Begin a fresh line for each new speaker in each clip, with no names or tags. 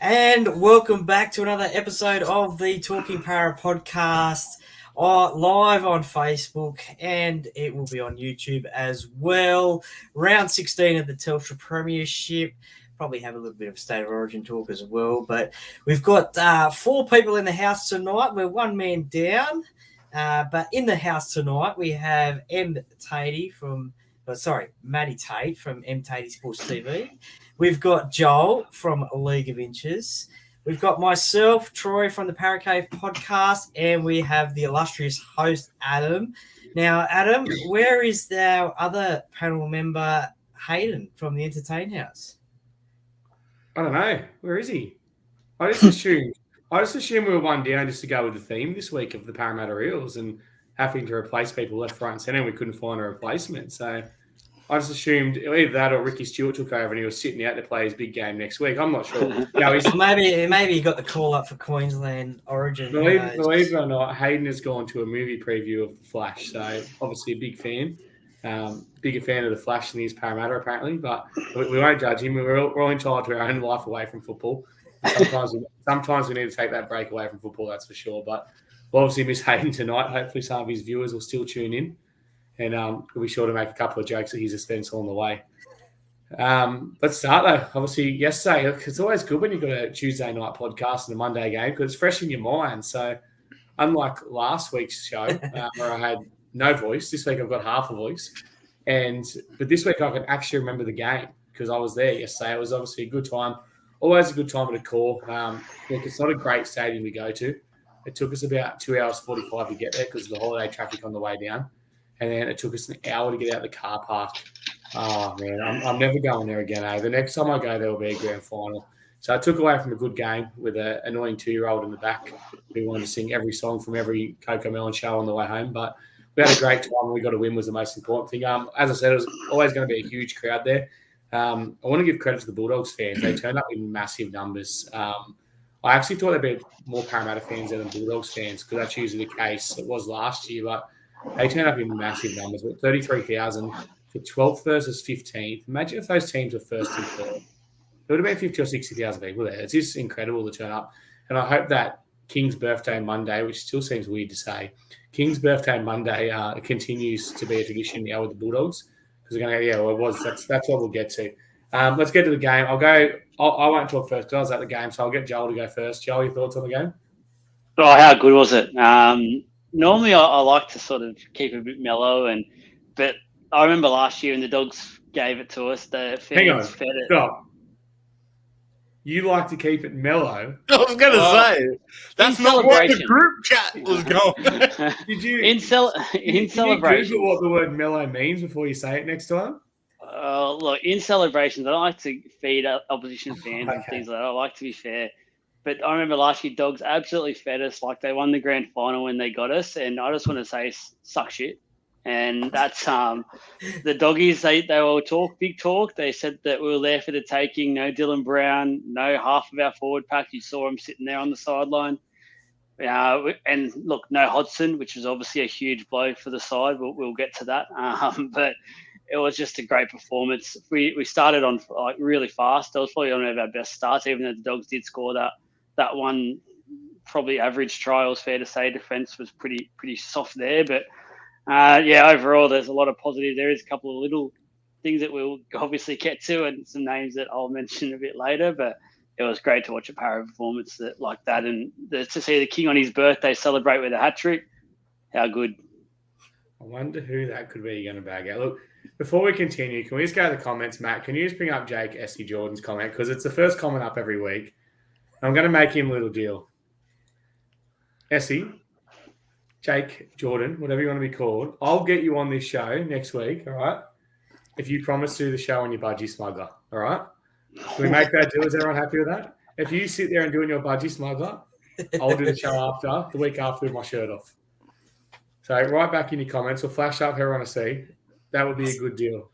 And welcome back to another episode of the Talking Parra podcast, live on Facebook, and it will be on YouTube as well. Round 16 of the Telstra Premiership. Probably have a little bit of State of Origin talk as well, but we've got four people in the house tonight. We're one man down, but in the house tonight we have Matty Tate from M Tatey Sports TV. We've got Joel from A League of Inches. We've got myself, Troy from the Parra Cave podcast, and we have the illustrious host, Adam. Now, Adam, where is our other panel member, Hayden, from the Entertain House?
I don't know. Where is he? I just assumed we were one down just to go with the theme this week of the Parramatta Eels and having to replace people left, right, and centre. And we couldn't find a replacement, so I just assumed either that or Ricky Stewart took over and he was sitting out to play his big game next week. I'm not sure.
Maybe he got the call up for Queensland Origin.
Believe it or not, Hayden has gone to a movie preview of The Flash, so obviously a big fan. Bigger fan of The Flash than he is Parramatta, apparently, but we won't judge him. We're all entitled to our own life away from football. Sometimes we need to take that break away from football, that's for sure. But we'll obviously miss Hayden tonight. Hopefully some of his viewers will still tune in. And we'll be sure to make a couple of jokes at his expense along the way. Let's start, though. Obviously, yesterday, it's always good when you've got a Tuesday night podcast and a Monday game because it's fresh in your mind. So unlike last week's show where I had no voice, this week I've got half a voice. But this week I can actually remember the game because I was there yesterday. It was obviously a good time. Always a good time at a call. Look, it's not a great stadium to go to. It took us about 2 hours 45 to get there because of the holiday traffic on the way down. And then it took us an hour to get out of the car park. Oh, man, I'm never going there again. The next time I go, there will be a grand final. So I took away from a good game with an annoying 2-year-old in the back who wanted to sing every song from every Coco Melon show on the way home. But we had a great time and we got a win was the most important thing. As I said, it was always going to be a huge crowd there. I want to give credit to the Bulldogs fans. They turned up in massive numbers. I actually thought there'd be more Parramatta fans than the Bulldogs fans because that's usually the case. It was last year, but they turned up in massive numbers. 33,000 for 12th versus 15th. Imagine if those teams were first and third. It would have been 50 or 60,000 people there. It's just incredible to turn up. And I hope that King's Birthday Monday, which still seems weird to say, King's Birthday Monday continues to be a tradition now with the Bulldogs. Because they're going to, it was. That's what we'll get to. Let's get to the game. I won't talk first because I was at the game, so I'll get Joel to go first. Joel, your thoughts on the game?
Oh, how good was it? Normally, I like to sort of keep it a bit mellow, but I remember last year when the Dogs gave it to us, the fans fed it.
Stop. You like to keep it mellow?
I was going to say that's not what the group chat was going.
Did you
in celebration?
Google what the word mellow means before you say it next time?
Look, in celebrations, I don't like to feed opposition fans and things like that. I like to be fair. But I remember last year, Dogs absolutely fed us. Like, they won the grand final when they got us. And I just want to say, suck shit. And that's the Doggies, they all big talk. They said that we were there for the taking. No Dylan Brown, no half of our forward pack. You saw him sitting there on the sideline. And look, no Hodgson, which was obviously a huge blow for the side. We'll get to that. But it was just a great performance. We started on like really fast. That was probably one of our best starts, even though the Dogs did score that one probably average try. It was fair to say defense was pretty soft there, but overall there's a lot of positive. There is a couple of little things that we'll obviously get to and some names that I'll mention a bit later, but it was great to watch a Parra performance like that and to see the King on his birthday celebrate with a hat trick. How good.
I wonder who that could be you're going to bag out. Look, before we continue, can we just go to the comments, Matt? Can you just bring up Jake Essie Jordan's comment? Because it's the first comment up every week. I'm going to make him a little deal. Essie, Jake, Jordan, whatever you want to be called, I'll get you on this show next week, all right? If you promise to do the show on your budgie smuggler, all right? Can we make that deal? Is everyone happy with that? If you sit there and do your budgie smuggler, I'll do the show the week after with my shirt off. So write back in your comments or flash up who I want to see. That would be a good deal.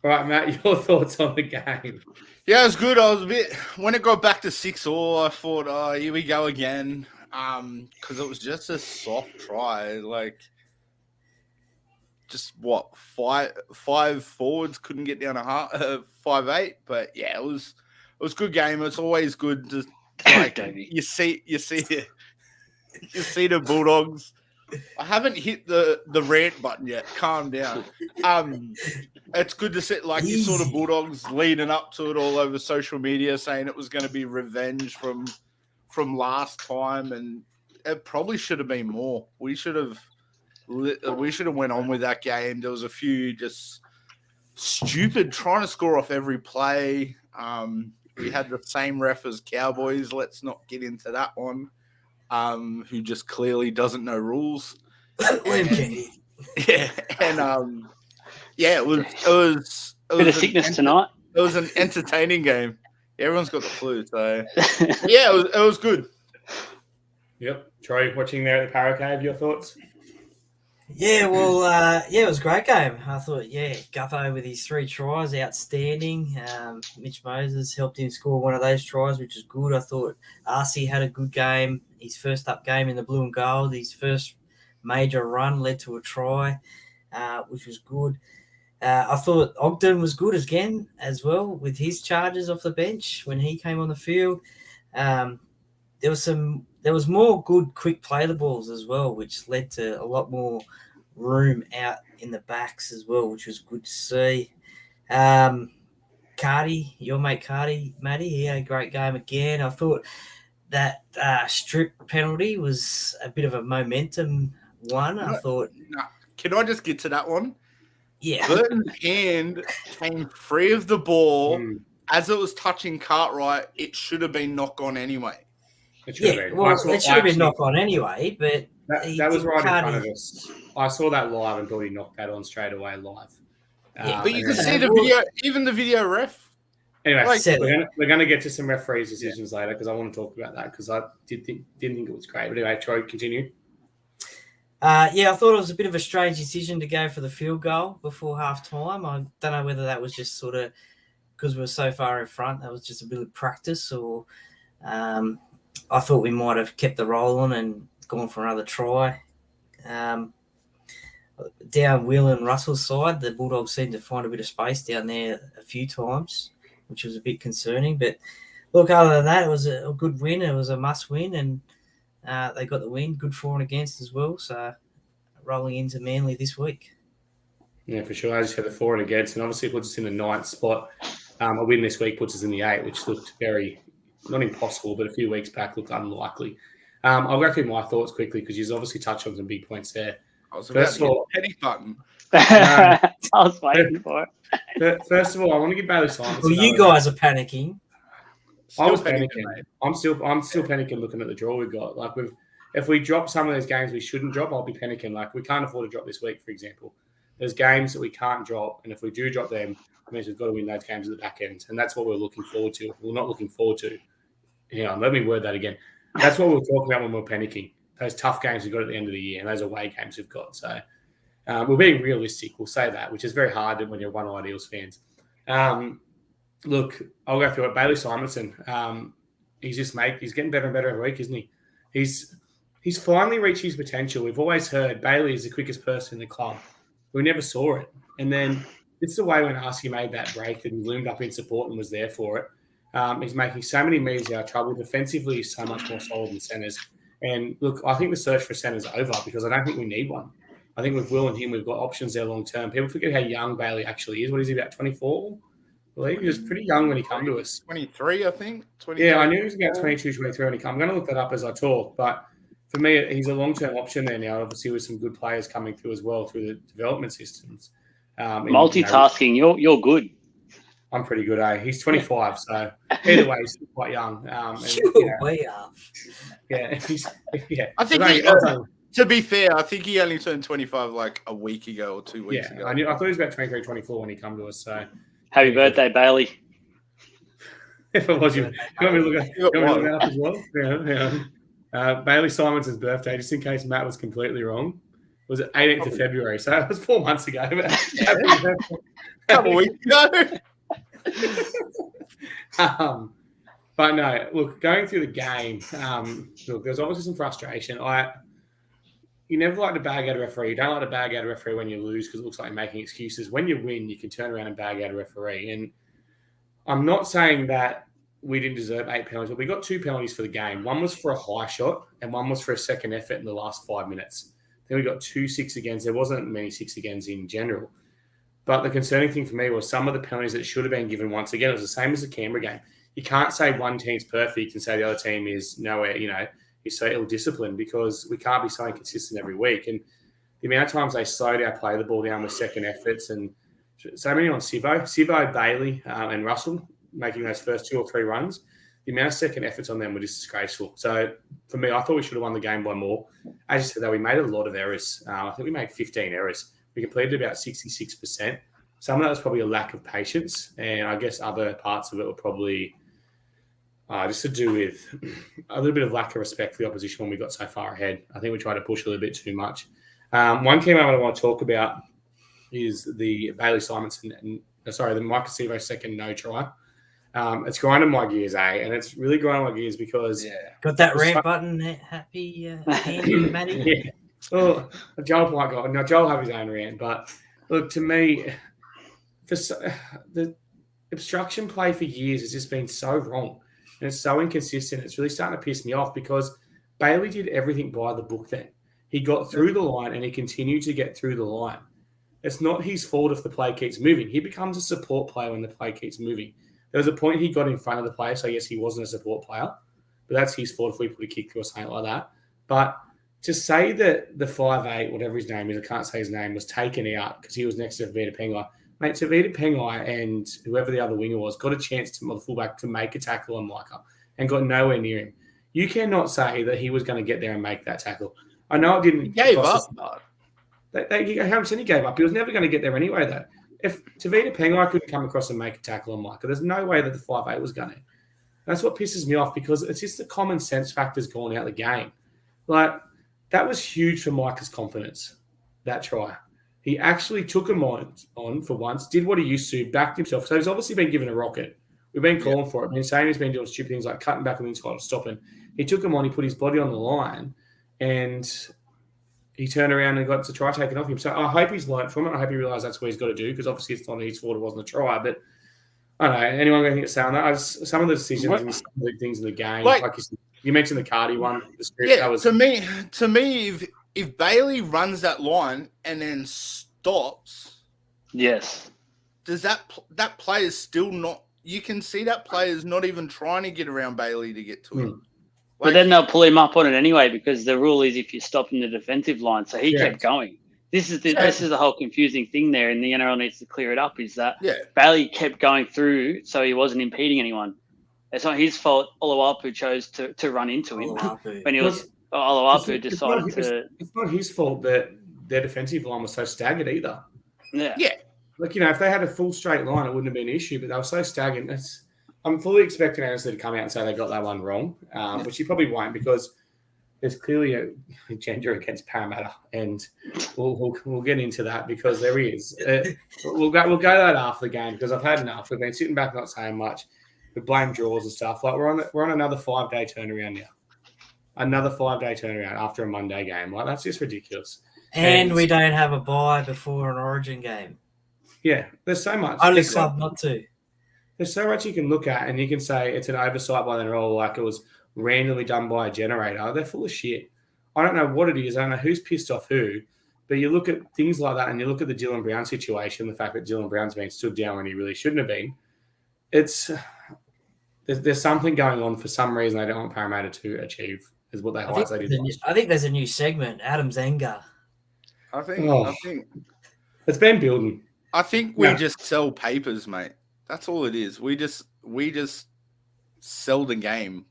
All right, Matt, your thoughts on the game?
Yeah, it was good. I was a bit when it got back to 6-6, I thought, oh, here we go again. Because it was just a soft try. Like, just what, five forwards couldn't get down 5'8". But yeah, it was a good game. It's always good to Like
Davey.
you see the Bulldogs. I haven't hit the rant button yet. Calm down. It's good to see, like, you saw the
Easy.
Bulldogs leading up to it all over social media, saying it was going to be revenge from last time, and it probably should have been more. We should have went on with that game. There was a few just stupid trying to score off every play. We had the same ref as Cowboys. Let's not get into that one. Who just clearly doesn't know rules.
Limkey.
Yeah, and it was
Bit of sickness tonight.
It was an entertaining game. Everyone's got the flu, so yeah, it was good.
Yep. Troy, watching there at the Parra Cave, your thoughts?
Yeah, well, it was a great game. I thought, Gutho with his 3 tries, outstanding. Mitch Moses helped him score one of those tries, which is good. I thought Arcee had a good game. His first up game in the blue and gold, his first major run led to a try, which was good. I thought Ogden was good again as well with his charges off the bench when he came on the field. There was more good quick play the balls as well, which led to a lot more room out in the backs as well, which was good to see. Cardi, your mate Cardi, Matty, he had a great game again. I thought that strip penalty was a bit of a momentum one. I thought.
Can I just get to that one?
Yeah.
Burton's hand came free of the ball. As it was touching Cartwright, it should have been knock on anyway.
It should have been knock on anyway, but
that was right in front of us. I saw that live and thought he knocked that on straight away live.
But you can see the video, even the video ref.
Anyway, we're going to get to some referees' decisions later because I want to talk about that because I didn't think it was great. But anyway, Troy, continue.
I thought it was a bit of a strange decision to go for the field goal before half time. I don't know whether that was just sort of because we were so far in front, that was just a bit of practice, or I thought we might have kept the roll on and gone for another try. Down Will and Russell's side, the Bulldogs seemed to find a bit of space down there a few times, which was a bit concerning. But look, other than that, it was a good win. It was a must win, and they got the win. Good for and against as well. So rolling into Manly this week.
Yeah, for sure. I just had the for and against, and obviously it puts us in the 9th spot. A win this week puts us in the 8th, which looked very, not impossible, but a few weeks back looked unlikely. I'll go through my thoughts quickly because you've obviously touched on some big points there.
First of all, panic button.
I was waiting for it.
First of all, I want to give Bailey Simons.
Well, you guys are panicking.
I was panicking. I'm still panicking looking at the draw we've got. Like if we drop some of those games we shouldn't drop, I'll be panicking. Like we can't afford to drop this week, for example. There's games that we can't drop, and if we do drop them, it means we've got to win those games at the back end, and that's what we're looking forward to. We're not looking forward to. Hang on, let me word that again. That's what we're talking about when we're panicking. Those tough games we've got at the end of the year, and those away games we've got. So we're being realistic. We'll say that, which is very hard when you're one-eyed Eels fans. Look, I'll go through it. Bailey Simonson, he's getting better and better every week, isn't he? He's finally reached his potential. We've always heard Bailey is the quickest person in the club. We never saw it. And then it's the way when Arcee made that break that he loomed up in support and was there for it. He's making so many metres out of trouble. Defensively, he's so much more solid than centres. And look, I think the search for centres over because I don't think we need one. I think with Will and him, we've got options there long term. People forget how young Bailey actually is. What is he, about 24? I believe he was pretty young when he came to us.
23, I think. 23.
Yeah, I knew he was about 22, 23 when he came. I'm going to look that up as I talk. But for me, he's a long-term option there now, obviously with some good players coming through as well through the development systems.
Multitasking, you're good.
I'm pretty good, eh? He's 25, so either way, he's still quite young.
Way up.
Yeah,
I think to be fair, I think he only turned 25 like a week ago or 2 weeks ago.
I thought he was about 23, 24 when he came to us. So
happy birthday, Bailey.
If it was you want me to look it up as well? Yeah. Bailey Simonson's birthday, just in case Matt was completely wrong, was 18th of February. So it was 4 months ago.
A couple of weeks ago.
But no, look, going through the game, look, there's obviously some frustration. You never like to bag out a referee. You don't like to bag out a referee when you lose because it looks like you're making excuses. When you win, you can turn around and bag out a referee. And I'm not saying that we didn't deserve 8 penalties, but we got 2 penalties for the game. One was for a high shot and one was for a second effort in the last 5 minutes. Then we got 2 6 agains. There wasn't many 6 agains in general. But the concerning thing for me was some of the penalties that should have been given once again. It was the same as the Canberra game. You can't say one team's perfect and say the other team is nowhere, is so ill-disciplined, because we can't be so inconsistent every week. And the amount of times they slowed our play the ball down with second efforts, and so many on Sivo, Bailey, and Russell making those first 2 or 3 runs, the amount of second efforts on them were just disgraceful. So for me, I thought we should have won the game by more. As you said, though, we made a lot of errors. I think we made 15 errors. We completed about 66%. Some of that was probably a lack of patience, and I guess other parts of it were probably just to do with a little bit of lack of respect for the opposition when we got so far ahead. I think we tried to push a little bit too much. One key moment I want to talk about is the Bailey Simonson the Mike Sivo second no try. It's grinding my gears, and it's really grinding my gears because
got that rant button happy, handy, Matty.
Yeah. Well, Joel might go. No, Joel have his own rant, but look, to me, the obstruction play for years has just been so wrong, and it's so inconsistent. It's really starting to piss me off because Bailey did everything by the book. Then he got through the line, and he continued to get through the line. It's not his fault if the play keeps moving. He becomes a support player when the play keeps moving. There was a point he got in front of the player, so I guess he wasn't a support player, but that's his fault if we put a kick through or something like that. But to say that the 5'8", whatever his name is, I can't say his name, was taken out because he was next to Tavita Pengai. Mate, Tavita Pengai and whoever the other winger was got a chance to the fullback to make a tackle on Micah and got nowhere near him. You cannot say that he was going to get there and make that tackle. I know it didn't.
He gave up.
He gave up. He was never going to get there anyway, though. If Tavita Pengai couldn't come across and make a tackle on Micah, there's no way that the 5'8" was going to. That's what pisses me off, because it's just the common sense factors going out the game. Like, that was huge for Micah's confidence, that try. He actually took him on for once, did what he used to, backed himself. So he's obviously been given a rocket. We've been calling for it. We've been saying he's been doing stupid things like cutting back on the inside or stopping. He took him on, he put his body on the line, and he turned around and got to try taking off him. So I hope he's learned from it. I hope he realised that's what he's got to do, because obviously it's not his fault it wasn't a try. But I don't know. Anyone got anything to say on that? Some of the decisions and some of the things in the game, like you mentioned the Cardi one.
To me, if Bailey runs that line and then stops,
yes,
does that player's still not? You can see that player's not even trying to get around Bailey to get to him.
But then they'll pull him up on it anyway, because the rule is if you stop in the defensive line. So he kept going. This is the whole confusing thing there, and the NRL needs to clear it up. Is that Bailey kept going through, so he wasn't impeding anyone. It's not his fault. Oluwapu chose to run into him when he was. Oluwapu decided to.
It's not his fault that their defensive line was so staggered either.
Yeah.
Like, if they had a full straight line, it wouldn't have been an issue. But they were so staggered. I'm fully expecting Annesley to come out and say they got that one wrong, which he probably won't, because there's clearly a gender against Parramatta, and we'll get into that because there is. We'll go that after the game, because I've had enough. We've been sitting back not saying much. We blame draws and stuff. Like, we're on another 5-day turnaround now. Another 5-day turnaround after a Monday game. Like, that's just ridiculous.
And we don't have a bye before an Origin game.
Yeah, there's so much.
Only club not to.
There's so much you can look at, and you can say it's an oversight by the NRL, like it was randomly done by a generator. They're full of shit. I don't know what it is. I don't know who's pissed off who, but you look at things like that, and you look at the Dylan Brown situation, the fact that Dylan Brown's been stood down when he really shouldn't have been. There's something going on for some reason they don't want Parramatta to achieve, is what they highlighted.
I think there's a new segment, Adam's anger.
I think
it's been building.
I think we just sell papers, mate. That's all it is. We just sell the game.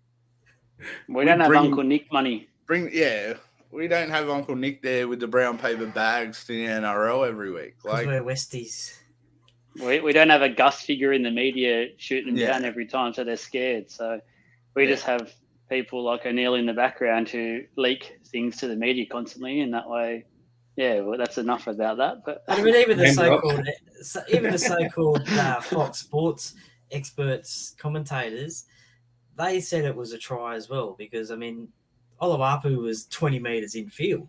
We don't have Uncle Nick money.
We don't have Uncle Nick there with the brown paper bags to the NRL every week.
Like, we're Westies.
We don't have a Gus figure in the media shooting them down every time, so they're scared. So we just have people like O'Neill in the background who leak things to the media constantly, and that way, that's enough about that. But
I mean, even the so-called Fox Sports experts, commentators, they said it was a try as well, because I mean, Oluwapu was 20 metres in field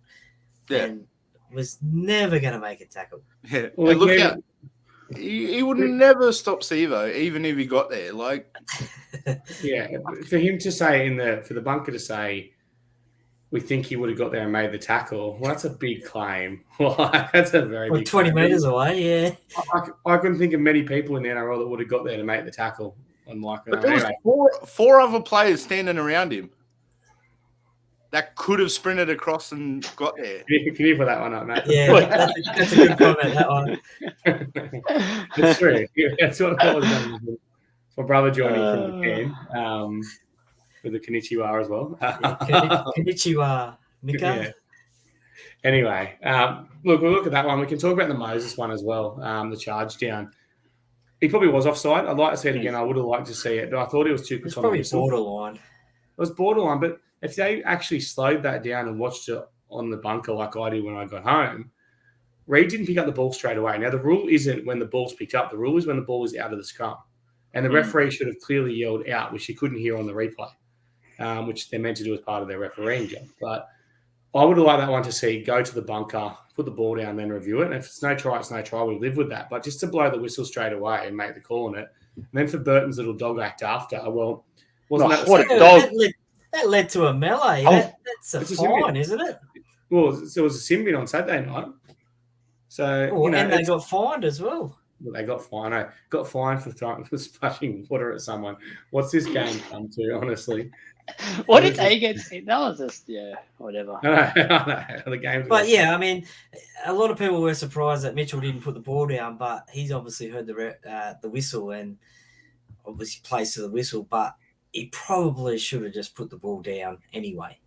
and was never going to make a tackle.
Yeah,
well,
he would never stop Sevo, even if he got there. Like,
yeah, for him to say for the bunker to say, we think he would have got there and made the tackle. Well, that's a big claim. That's a very big
20
claim.
metres away, yeah.
I couldn't think of many people in the NRL that would have got there to make the tackle.
But there was four other players standing around him that could have sprinted across and got there.
Can you put that one up, Matt?
Yeah, that's a good comment, that one.
It's true. That's what I was going to do. My brother joining from Japan with the Konnichiwa as well.
Konnichiwa, Mika.
Yeah. Anyway, we'll look at that one. We can talk about the Moses one as well, the charge down. He probably was offside. I'd like to see it again. I would have liked to see it, but I thought it was too quick.
It's probably borderline.
It was borderline, but if they actually slowed that down and watched it on the bunker like I did when I got home, Reid didn't pick up the ball straight away. Now, the rule isn't when the ball's picked up. The rule is when the ball is out of the scrum. And the referee should have clearly yelled out, which you couldn't hear on the replay, which they're meant to do as part of their refereeing job. But I would have liked that one to see go to the bunker, put the ball down, then review it. And if it's no try, it's no try. We live with that. But just to blow the whistle straight away and make the call on it. And then for Burton's little dog act after, well, wasn't that
what a dog?
That led to a melee. That's a fine, isn't it?
Well, so it was a sin bin on Saturday night. So
and they got fined as well.
Well, they got fined. I got fined for splashing water at someone. What's this game come to, honestly?
What did they get? That was just, whatever.
The game.
But yeah, I mean, a lot of people were surprised that Mitchell didn't put the ball down, but he's obviously heard the whistle and obviously plays to the whistle, but he probably should have just put the ball down anyway.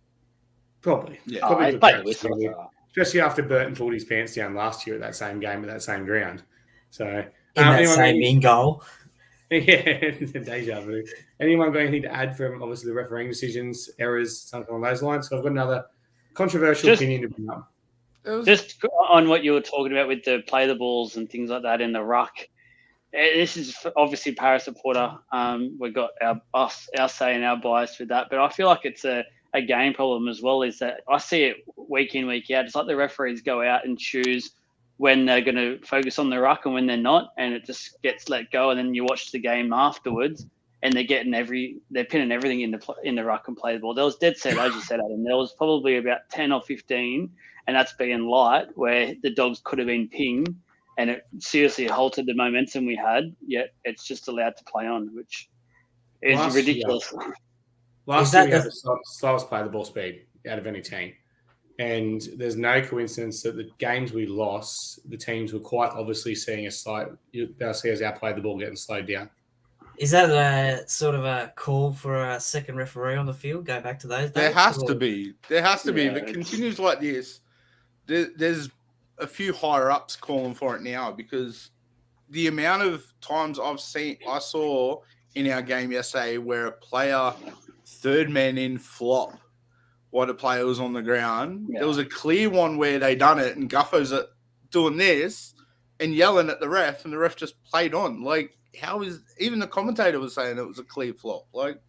Probably.
Yeah.
Probably
Played the whistle.
Especially after Burton pulled his pants down last year at that same game at that same ground. So
in that same in goal.
Yeah, deja vu. Anyone got anything to add from obviously the refereeing decisions, errors, something along those lines? So I've got another controversial opinion to bring up.
Just on what you were talking about with the play the balls and things like that in the ruck. This is obviously Parra supporter. We've got our say and our bias with that, but I feel like it's a game problem as well. Is that I see it week in, week out. It's like the referees go out and choose when they're going to focus on the ruck and when they're not, and it just gets let go. And then you watch the game afterwards, and they're pinning everything in the ruck and play the ball. There was dead set, as you said, Adam. There was probably about 10 or 15, and that's being light, where the dogs could have been pinged, and it seriously halted the momentum we had. Yet it's just allowed to play on, which is ridiculous.
Last year we had the slowest play the ball speed out of any team. And there's no coincidence that the games we lost, the teams were quite obviously seeing us they'll see us outplay the ball getting slowed down.
Is that a sort of a call for a second referee on the field? Go back to those days?
There has to be. If it continues like this, there's a few higher ups calling for it now, because the amount of times I saw in our game yesterday where a player third man in flop while the player was on the ground. Yeah. There was a clear one where they done it and Guffo's doing this and yelling at the ref, and the ref just played on. Like, how is even the commentator was saying it was a clear flop? Like,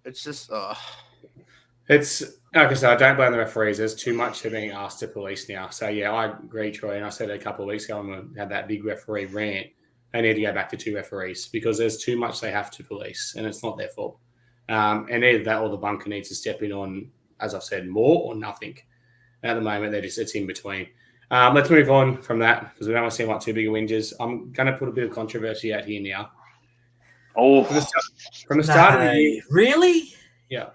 it's just
it's like I said, I don't blame the referees. There's too much being asked to police now. So yeah, I agree, Troy, and I said it a couple of weeks ago when we had that big referee rant. They need to go back to 2 referees because there's too much they have to police, and it's not their fault. And either that or the bunker needs to step in on, as I've said, more or nothing. At the moment, it's in between. Let's move on from that because we don't want to seem like too big of whingers. I'm going to put a bit of controversy out here now.
Oh,
from the start of the year,
really?
Yeah,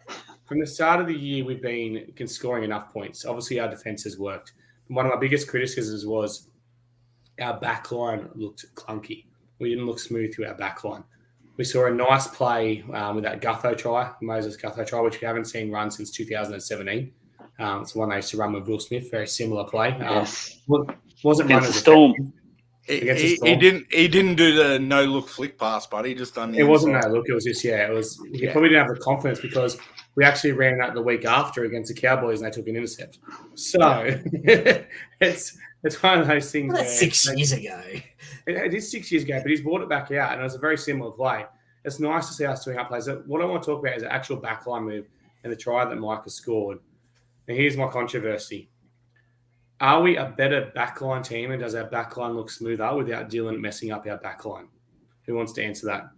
from the start of the year, we've been scoring enough points. Obviously, our defense has worked. One of my biggest criticisms was our back line looked clunky. We didn't look smooth through our back line. We saw a nice play with that Moses Gutho try, which we haven't seen run since 2017. It's the one they used to run with Will Smith, very similar play. Wasn't run as a Storm.
He didn't do the no look flick pass, but he just done the
It wasn't no look. It was just he probably didn't have the confidence because we actually ran that the week after against the Cowboys and they took an intercept. So it's one of those things.
Well, that's 6 years ago.
It is 6 years ago, but he's brought it back out, and it was a very similar play. It's nice to see us doing up plays. What I want to talk about is the actual backline move and the try that Mike has scored. And here's my controversy. Are we a better backline team, and does our backline look smoother without Dylan messing up our backline? Who wants to answer that?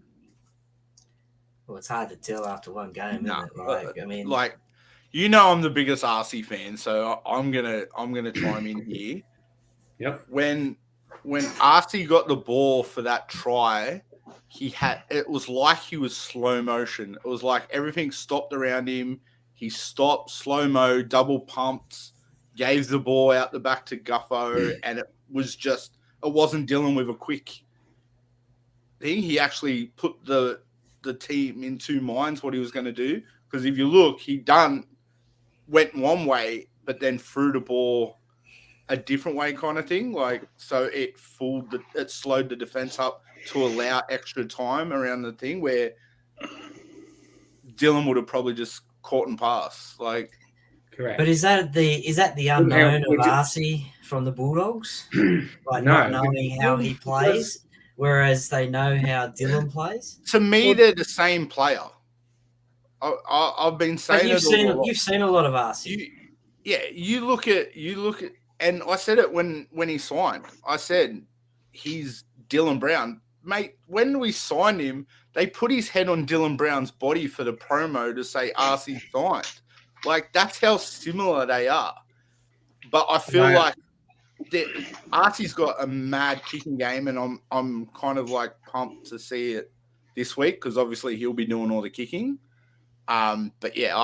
Well, it's hard to tell after one game,
No,
isn't it? I mean,
I'm the biggest RC fan, so I'm gonna chime in here.
Yep.
When RC got the ball for that try, it was like he was slow motion. It was like everything stopped around him. He stopped, slow-mo, double pumped, gave the ball out the back to Gutho, and it wasn't Dylan with a quick thing. He actually put the team in two minds what he was going to do. Because if you look, went one way, but then threw the ball a different way kind of thing. So it slowed the defense up to allow extra time around the thing where Dylan would have probably just caught and pass.
Correct.
But is that the unknown of RC from the Bulldogs? Not knowing how he plays, whereas they know how Dylan plays?
To me, they're the same player. I've been saying
you've seen a lot of RC.
You look at, and I said it when he signed. I said he's Dylan Brown, mate. When we signed him, they put his head on Dylan Brown's body for the promo to say RC signed. That's how similar they are. But I feel like RC's got a mad kicking game, and I'm kind of pumped to see it this week because obviously he'll be doing all the kicking. But yeah,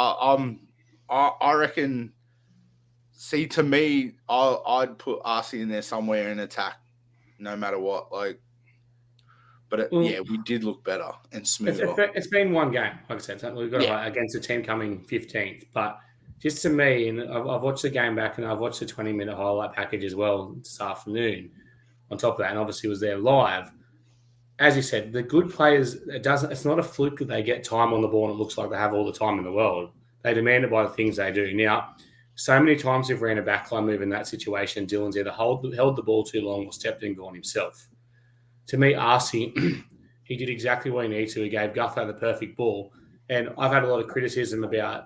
I reckon. See, to me, I'd put RC in there somewhere in attack, no matter what. We did look better and smoother.
It's been one game, like I said. We've got against a team coming 15th. But just to me, and I've watched the game back, and I've watched the 20-minute highlight package as well this afternoon. On top of that, and obviously was there live. As you said, the good players, it's not a fluke that they get time on the ball and it looks like they have all the time in the world. They demand it by the things they do. Now, so many times we've ran a backline move in that situation. Dylan's either held the ball too long or stepped in and gone himself. To me, RC, he did exactly what he needed to. He gave Gutho the perfect ball. And I've had a lot of criticism about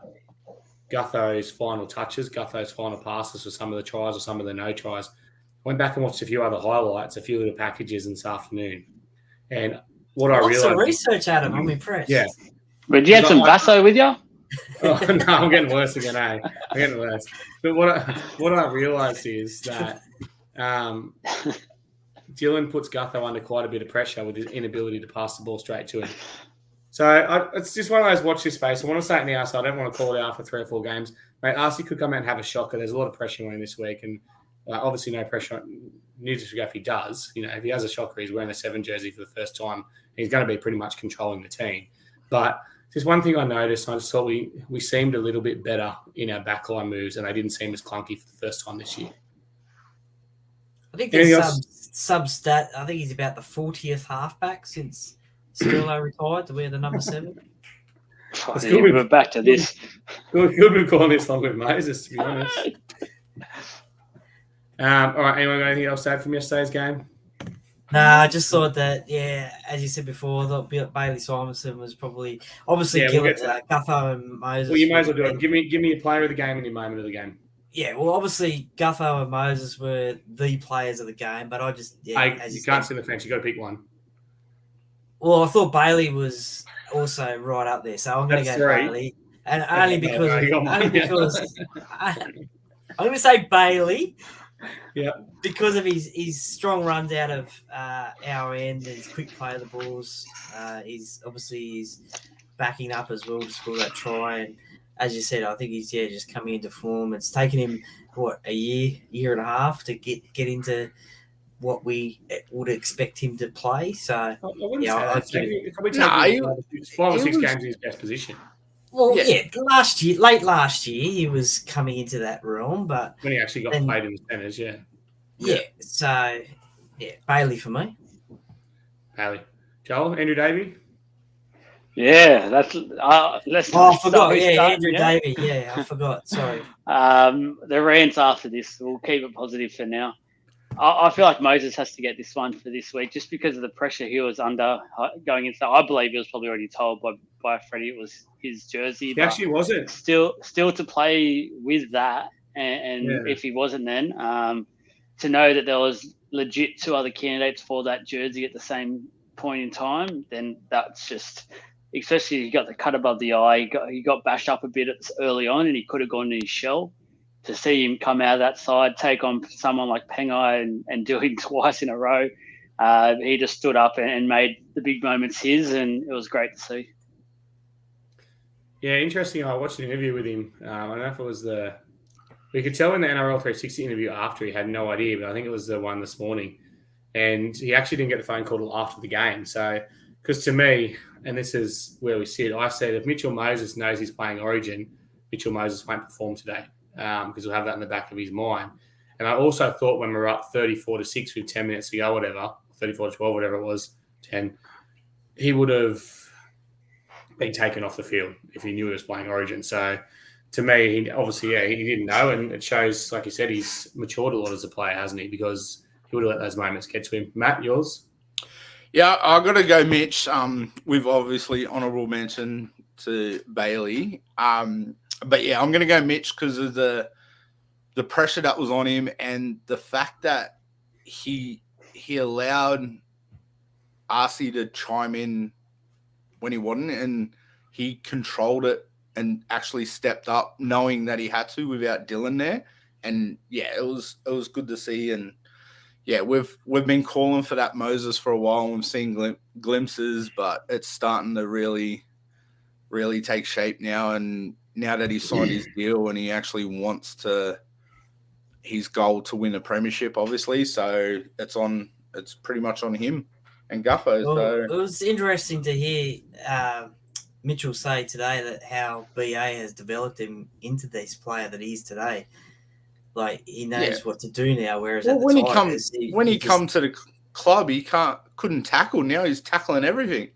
Gutho's final touches, Gutho's final passes for some of the tries or some of the no tries. I went back and watched a few other highlights, a few little packages this afternoon. And what I realized...
Lots of research, Adam. I'm impressed.
Yeah.
But do you have some Basso with you?
Oh, no, I'm getting worse again, I'm getting worse. But what I realised is that Dylan puts Gutho under quite a bit of pressure with his inability to pass the ball straight to him. So it's just one of those watch this space. I want to say it now, so I don't want to call it out for 3 or 4 games. Mate, RC could come out and have a shocker. There's a lot of pressure on him this week, and obviously no pressure. Needs to go if he does. If he has a shocker, he's wearing the 7 jersey for the first time. He's going to be pretty much controlling the team. But just one thing I noticed, I just thought we seemed a little bit better in our backline moves, and they didn't seem as clunky for the first time this year.
I think the sub-stat, I think he's about the 40th halfback since Stirlo retired to wear the number 7.
We're back to this.
Good been calling this long with Moses, to be honest. All right, anyone got anything else to add from yesterday's game?
Nah, I just thought that, as you said before, I thought Bailey Simonson was probably obviously Gutho and Moses.
Well, you may as well do it. Give me a player of the game and your moment of the game.
Yeah, well, obviously Gutho and Moses were the players of the game, but I just
you can't sit in the fence. You got to pick one.
Well, I thought Bailey was also right up there, so I'm going to go Bailey, and only because I'm going to say Bailey.
Yeah,
because of his strong runs out of our end, his quick play of the balls. He's backing up as well to score that try. And as you said, I think he's just coming into form. It's taken him a year and a half to get into what we would expect him to play. So
I wouldn't say that. 5 or 6 games in his best position.
Well, late last year, he was coming into that realm, but
when he actually got played in the centres,
so Bailey for me.
Bailey, Joel, Andrew Davey.
Yeah, that's
I forgot. Andrew Davey. Yeah, I forgot. Sorry.
The rants after this, we'll keep it positive for now. I feel like Moses has to get this one for this week just because of the pressure he was under going into. I believe he was probably already told by Freddie it was his jersey.
He actually wasn't.
Still to play with that and if he wasn't then, to know that there was legit 2 other candidates for that jersey at the same point in time, then that's just, especially he got the cut above the eye. He got bashed up a bit early on, and he could have gone to his shell. To see him come out of that side, take on someone like Pengai and do it twice in a row, he just stood up and made the big moments his, and it was great to see.
Yeah, interesting. I watched an interview with him. I don't know if it was we could tell in the NRL 360 interview after, he had no idea, but I think it was the one this morning. And he actually didn't get the phone call till after the game. So, because to me, and this is where we sit, I said if Mitchell Moses knows he's playing Origin, Mitchell Moses won't perform today, because we'll have that in the back of his mind. And I also thought when we were up 34-6 with 10 minutes to go, whatever, 34-12, whatever it was, 10, he would have been taken off the field if he knew he was playing Origin. So to me, he didn't know, and it shows, like you said, he's matured a lot as a player, hasn't he? Because he would have let those moments get to him. Matt, yours?
Yeah, I've got to go Mitch. We've obviously honourable mention to Bailey. But yeah, I'm going to go Mitch because of the pressure that was on him and the fact that he allowed RC to chime in when he wasn't, and he controlled it and actually stepped up knowing that he had to without Dylan there. And yeah, it was good to see. And yeah, we've been calling for that Moses for a while, and we've seen glimpses, but it's starting to really, really take shape now. And now that he's signed his deal and he actually wants his goal to win a premiership, obviously. So it's pretty much on him and Guffo.
Well,
So
it was interesting to hear Mitchell say today that how BA has developed him into this player that he is today. Like, he knows what to do now, whereas at the
when
Tigers,
he come to the club, he couldn't tackle. Now he's tackling everything.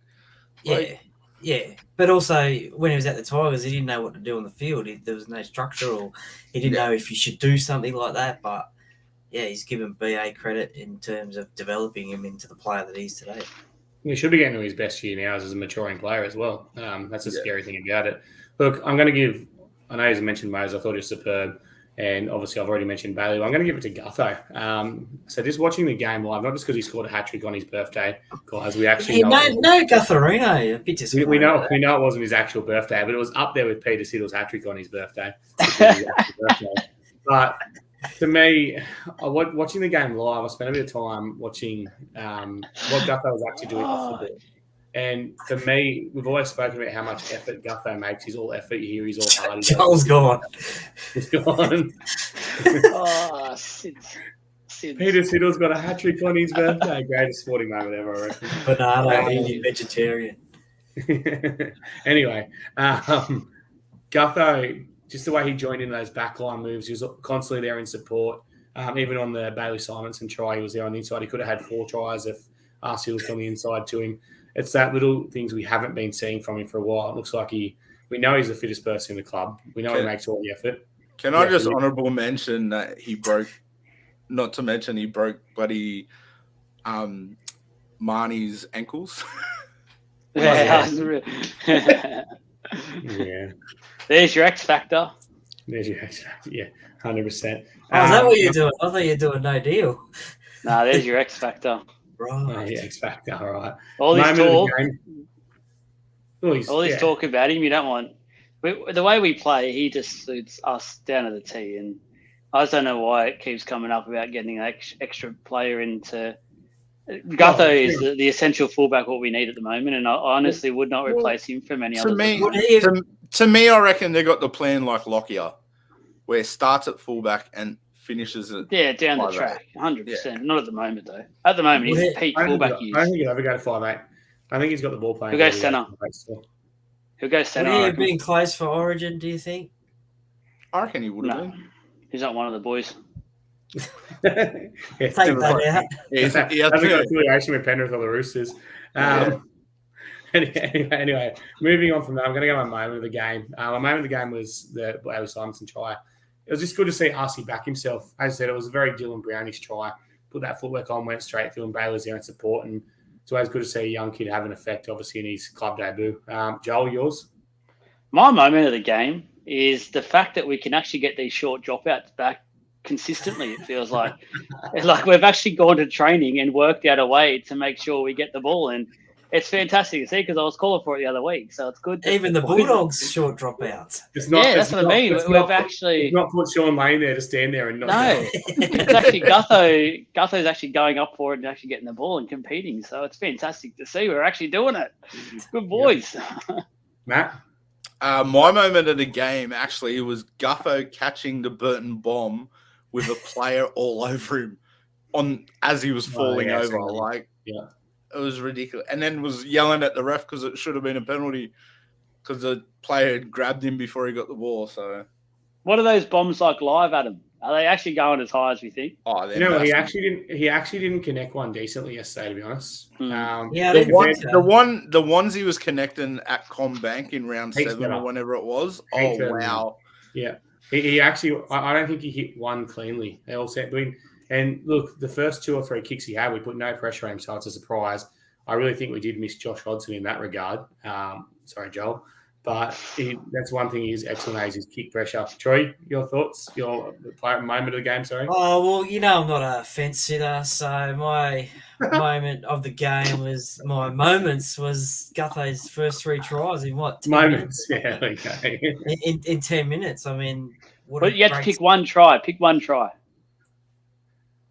Yeah. But also, when he was at the Tigers, he didn't know what to do on the field. There was no structure, or he didn't know if he should do something like that. But yeah, he's given BA credit in terms of developing him into the player that he is today.
He should be getting to his best year now as a maturing player as well. That's the scary thing about it. Look, I'm going to give – I know he's mentioned Moses. I thought he was superb. And obviously I've already mentioned Bailey. But I'm going to give it to Gutho. So just watching the game live, not just because he scored a hat-trick on his birthday, guys, we actually know –
No Gutherino. A bit disappointed.
We know it wasn't his actual birthday, but it was up there with Peter Siddle's hat-trick on his birthday. But to me, watching the game live, I spent a bit of time watching what Gutho was actually doing off the ball. And for me, we've always spoken about how much effort Gutho makes. He's all effort here. He's all hard.
Joel's gone.
He's gone. Peter Siddle's got a hat-trick on his birthday. Greatest sporting moment ever, I reckon.
Banana eating vegetarian.
Anyway, Gutho, just the way he joined in those backline moves, he was constantly there in support. Even on the Bailey Simonson try, he was there on the inside. He could have had 4 tries if RC was on the inside to him. It's that little things we haven't been seeing from him for a while. It looks like we know he's the fittest person in the club. We know he makes all the effort.
Can I just honourable mention that he broke bloody Marnie's ankles?
Yeah. There's your X Factor.
Yeah, 100%.
Is that what you're doing? I thought you were doing no deal.
Nah, there's your X Factor.
Right.
X Factor, all right.
All this talk about him, you don't want. The way we play, he just suits us down to the T. And I just don't know why it keeps coming up about getting an extra player into. Gutho is the essential fullback, what we need at the moment, and I honestly would not replace him for many others.
To me, I reckon they got the plan like Lockyer, where it starts at fullback and finishes at
down the track, 100%. Not at the moment though. At the moment, he's peak fullback.
I don't think he'll ever go to 5'8". I think he's got the ball playing.
He'll go centre.
Would he have been close for Origin, do you think?
I reckon he would have been.
He's not one of the boys.
Take that out.
That's a good affiliation with Penrith or the Roosters. Anyway, moving on from that, I'm going to go my moment of the game. My moment of the game was the Bailey Simonson try. It was just good to see RC back himself. As I said, it was a very Dylan Brownish try. Put that footwork on, went straight through, and Bailey's there in support. And it's always good to see a young kid have an effect, obviously, in his club debut. Joel, yours?
My moment of the game is the fact that we can actually get these short dropouts back consistently. It feels like we've actually gone to training and worked out a way to make sure we get the ball, and it's fantastic to see because I was calling for it the other week. So it's good.
Even the Bulldogs short dropouts.
It's not,
Yeah, that's what I mean.
It's
We've
not,
actually
it's not put Sean Lane there to stand there and not.
no. It's actually Gutho's actually going up for it and actually getting the ball and competing. So it's fantastic to see. We're actually doing it. Good boys.
Matt?
My moment of the game actually was Gutho catching the Burton bomb with a player all over him as he was falling over. Like,
yeah,
it was ridiculous. And then was yelling at the ref because it should have been a penalty because the player had grabbed him before he got the ball. So,
what are those bombs like live, Adam? Are they actually going as high as we think?
Oh,
he actually didn't connect one decently yesterday, to be honest.
The ones he was connecting at Combank in round 7 or whenever it was. Wow.
Yeah. He actually, I don't think he hit one cleanly. They all set between. And look, the first 2 or 3 kicks he had, we put no pressure on him, so it's a surprise. I really think we did miss Josh Hodgson in that regard. Sorry, Joel. But that's one thing he's excellent at, is his kick pressure. Troy, your thoughts? Your moment of the game, sorry?
Oh, well, I'm not a fence sitter, so my moments was Gutho's first 3 tries in what?
10 moments, yeah, okay.
In 10 minutes. I mean,
but you have to pick one try. Pick one try.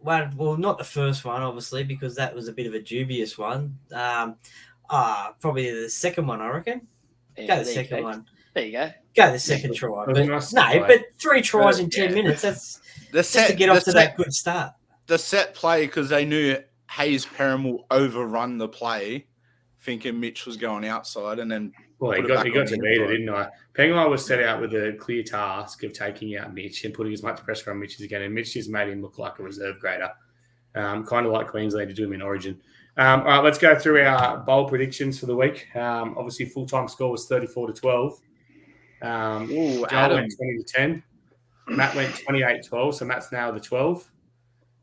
Well, not the first one, obviously, because that was a bit of a dubious one. Probably the second one, I reckon.
Yeah,
Go the second one.
There you go.
Go the second try. But 3 tries in 10 minutes, that's just to get off to that good start.
The set play, because they knew Hayes Perham will overrun the play, thinking Mitch was going outside, and then
he got to beat it, didn't I? Pengai was set out with a clear task of taking out Mitch and putting as much pressure on Mitch as he can, and Mitch just made him look like a reserve grader, kind of like Queensland to do him in Origin. All right, let's go through our bowl predictions for the week. Obviously, full-time score was 34-12. Joel went 20-10. Matt went 28-12, so Matt's now the 12.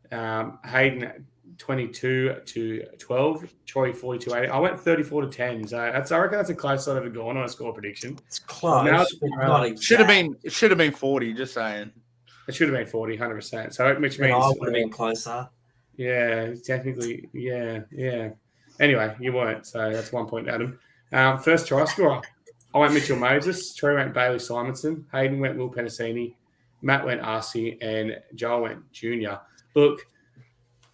Hayden 22-12. Troy 42-8. I went 34-10. So I reckon that's a close sort of a gone on a score prediction.
It's close.
It should have been 40. Just saying.
It should have been 40, 100%. So which means
I would have been closer.
Yeah, technically, yeah. Anyway, you weren't, so that's 1 point, Adam. First try scorer. I went Mitchell Moses. Troy went Bailey Simonson. Hayden went Will Penasini. Matt went RC, and Joel went Junior. Look,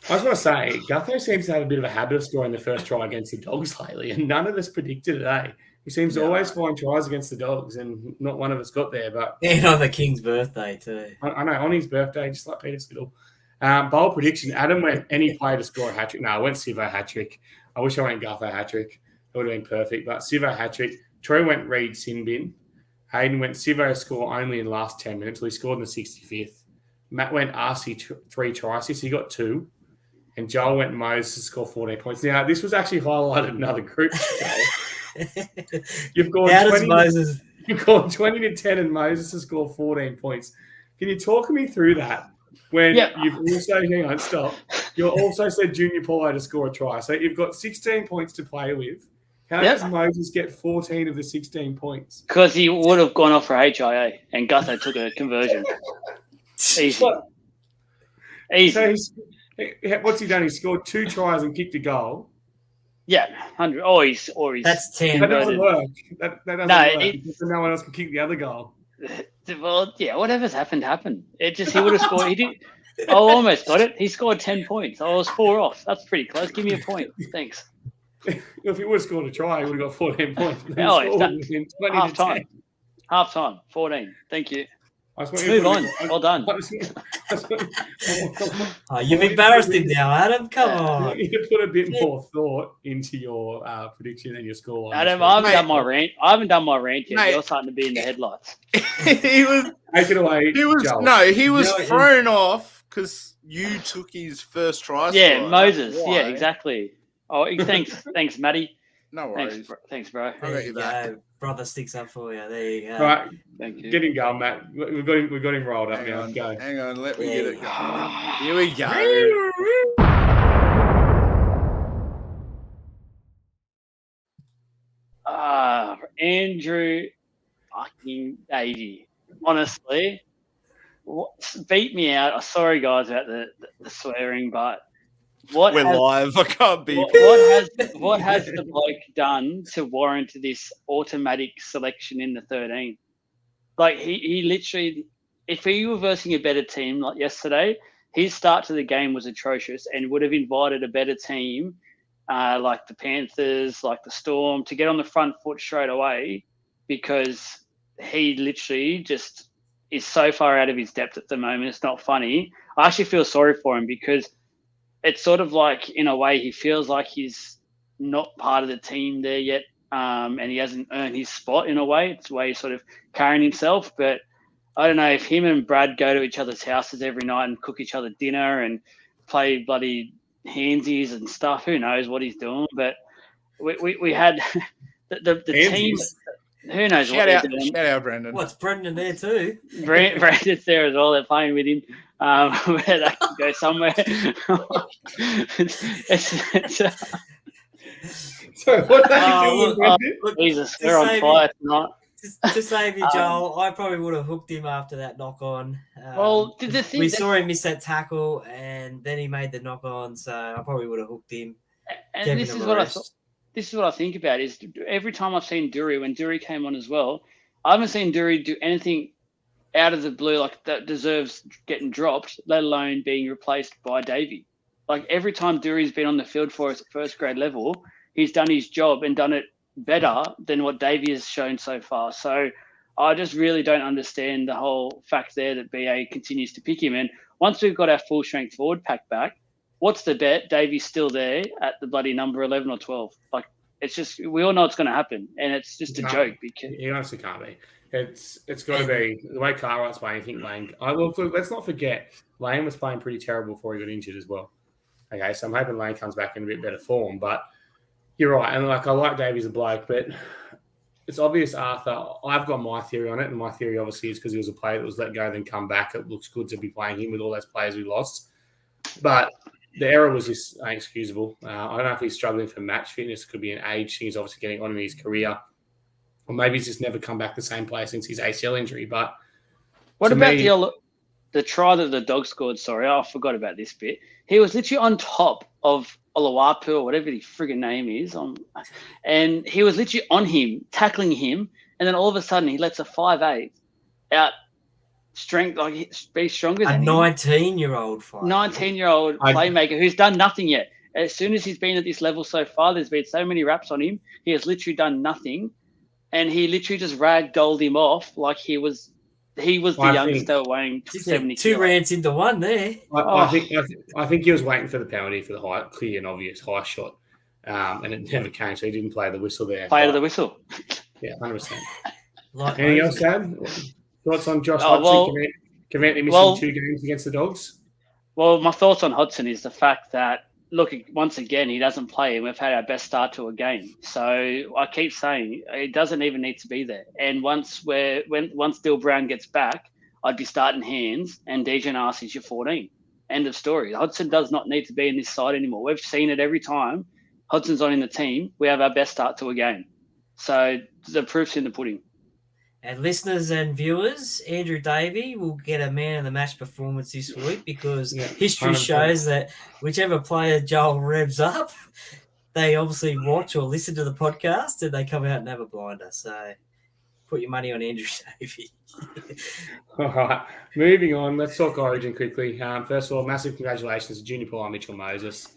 I just want to say, Gutho seems to have a bit of a habit of scoring the first try against the Dogs lately, and none of us predicted it, He seems to always find tries against the Dogs, and not one of us got there. But
and on the King's birthday, too.
I know, on his birthday, just like Peter Spittle. Bowl prediction, Adam went any player to score a hat-trick. No, I went Sivo hat-trick. I wish I went Gutho hat-trick. It would have been perfect. But Sivo hat-trick. Troy went Reed Sinbin. Hayden went Sivo score only in the last 10 minutes. Well, he scored in the 65th. Matt went RC 3 tries. So he got 2. And Joel went Moses to score 14 points. Now, this was actually highlighted in another group, Joel. You've gone 20-10 and Moses has scored 14 points. Can you talk me through that? When you've also, hang on, stop. You also said Junior Paulo to score a try. So you've got 16 points to play with. How does Moses get 14 of the 16 points?
Because he would have gone off for HIA and Gutho took a conversion. Easy. Easy.
So what's he done? He scored 2 tries and kicked a goal.
Yeah, 100. Or he's
that's 10.
That doesn't work. That doesn't work. No one else can kick the other goal.
Well, yeah, whatever's happened. It just, he would have scored. He did. I almost got it. He scored 10 points. I was 4 off. That's pretty close. Give me a point. Thanks.
If he would have scored a try, he would have got 14 points.
Half time. 14. Thank you.
Move
on. Well done.
You've embarrassed him now, Adam. Come on.
You could put a bit more thought into your prediction and your score.
Adam, I haven't done my rant. Yet. Mate. You're starting to be in the headlights.
He was.
Take it away.
He was thrown off because you took his first try.
Yeah, Moses. Why? Yeah, exactly. Oh, thanks, Matty.
No worries.
Thanks, bro.
There you go. Brother sticks up for you. There you go.
Right,
thank you.
Get him going, Matt. We've got him rolled up now. Go.
Hang on, let me get it going. Here we go.
Andrew, fucking Davey. Honestly, beat me out. I'm sorry, guys, about the swearing, but
We're live. I can't be.
what has the bloke done to warrant this automatic selection in the 13? Like he literally, if he were versing a better team like yesterday, his start to the game was atrocious and would have invited a better team, like the Panthers, like the Storm, to get on the front foot straight away, because he literally just is so far out of his depth at the moment. It's not funny. I actually feel sorry for him, because it's sort of like, in a way, he feels like he's not part of the team there yet, and he hasn't earned his spot in a way. It's the way he's sort of carrying himself. But I don't know, if him and Brad go to each other's houses every night and cook each other dinner and play bloody handsies and stuff, who knows what he's doing. But we had the team. Who knows what they're doing?
Shout out, Brendan.
What's Brendan there too?
Brandon's there as well. They're playing with him. Where that can go somewhere.
So what are you doing, Brendan?
Jesus, we're on fire tonight.
To save you, Joel, I probably would have hooked him after that knock on.
Well, the thing
we saw him miss that tackle, and then he made the knock on, so I probably would have hooked him.
And this is what I think about, is every time I've seen Dury, when Dury came on as well, I haven't seen Dury do anything out of the blue like that deserves getting dropped, let alone being replaced by Davey. Like, every time Dury's been on the field for us at first grade level, he's done his job and done it better than what Davey has shown so far. So I just really don't understand the whole fact there that BA continues to pick him. And once we've got our full strength forward pack back, what's the bet? Davey's still there at the bloody number 11 or 12. Like, it's just, we all know it's going to happen, and it's just a joke. Because
he honestly can't be. It's got to be the way Cartwright's playing. I think Lane. Let's not forget, Lane was playing pretty terrible before he got injured as well. Okay, so I'm hoping Lane comes back in a bit better form. But you're right, and like, I like Davey as a bloke, but it's obvious, Arthur. I've got my theory on it, and my theory obviously is because he was a player that was let go, then come back. It looks good to be playing him with all those players we lost, but the error was just inexcusable. I don't know if he's struggling for match fitness. It could be an age thing. He's obviously getting on in his career. Or maybe he's just never come back the same player since his ACL injury. But
what about the try that the Dogs scored? Sorry, I forgot about this bit. He was literally on top of Oluwapu, or whatever his friggin' name is, and he was literally on him, tackling him, and then all of a sudden he lets a 5'8" out strength, like, be stronger than
a 19-year-old fighter.
19-year-old playmaker who's done nothing yet. As soon as he's been at this level so far, there's been so many raps on him. He has literally done nothing, and he literally just ragdolled him off like he was the youngster weighing 70
two rants into one there.
I think he was waiting for the penalty for the clear and obvious high shot, and it never came, so he didn't play the whistle there.
Play to the whistle.
Yeah, 100%.
Anything
else, Dad? Thoughts on Josh Hodgson currently missing 2 games against the Dogs?
Well, my thoughts on Hodgson is the fact that, look, once again, he doesn't play, and we've had our best start to a game. So I keep saying it doesn't even need to be there. And once Dill Brown gets back, I'd be starting Hands, and DJ Arce is your 14. End of story. Hodgson does not need to be in this side anymore. We've seen it every time Hodgson's on in the team. We have our best start to a game. So the proof's in the pudding.
And listeners and viewers, Andrew Davey will get a man of the match performance this week, because history
100%.
shows that whichever player Joel revs up, they obviously watch or listen to the podcast, and they come out and have a blinder. So put your money on Andrew Davey.
All right, moving on. Let's talk Origin quickly. First of all, massive congratulations to junior player Mitchell Moses.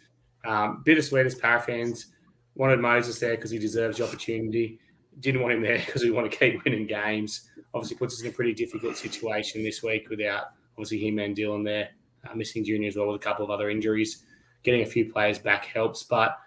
Bittersweet as Parra fans. Wanted Moses there because he deserves the opportunity. Didn't want him there because we want to keep winning games. Obviously puts us in a pretty difficult situation this week without, obviously, him and Dylan there, missing Junior as well with a couple of other injuries. Getting a few players back helps. But,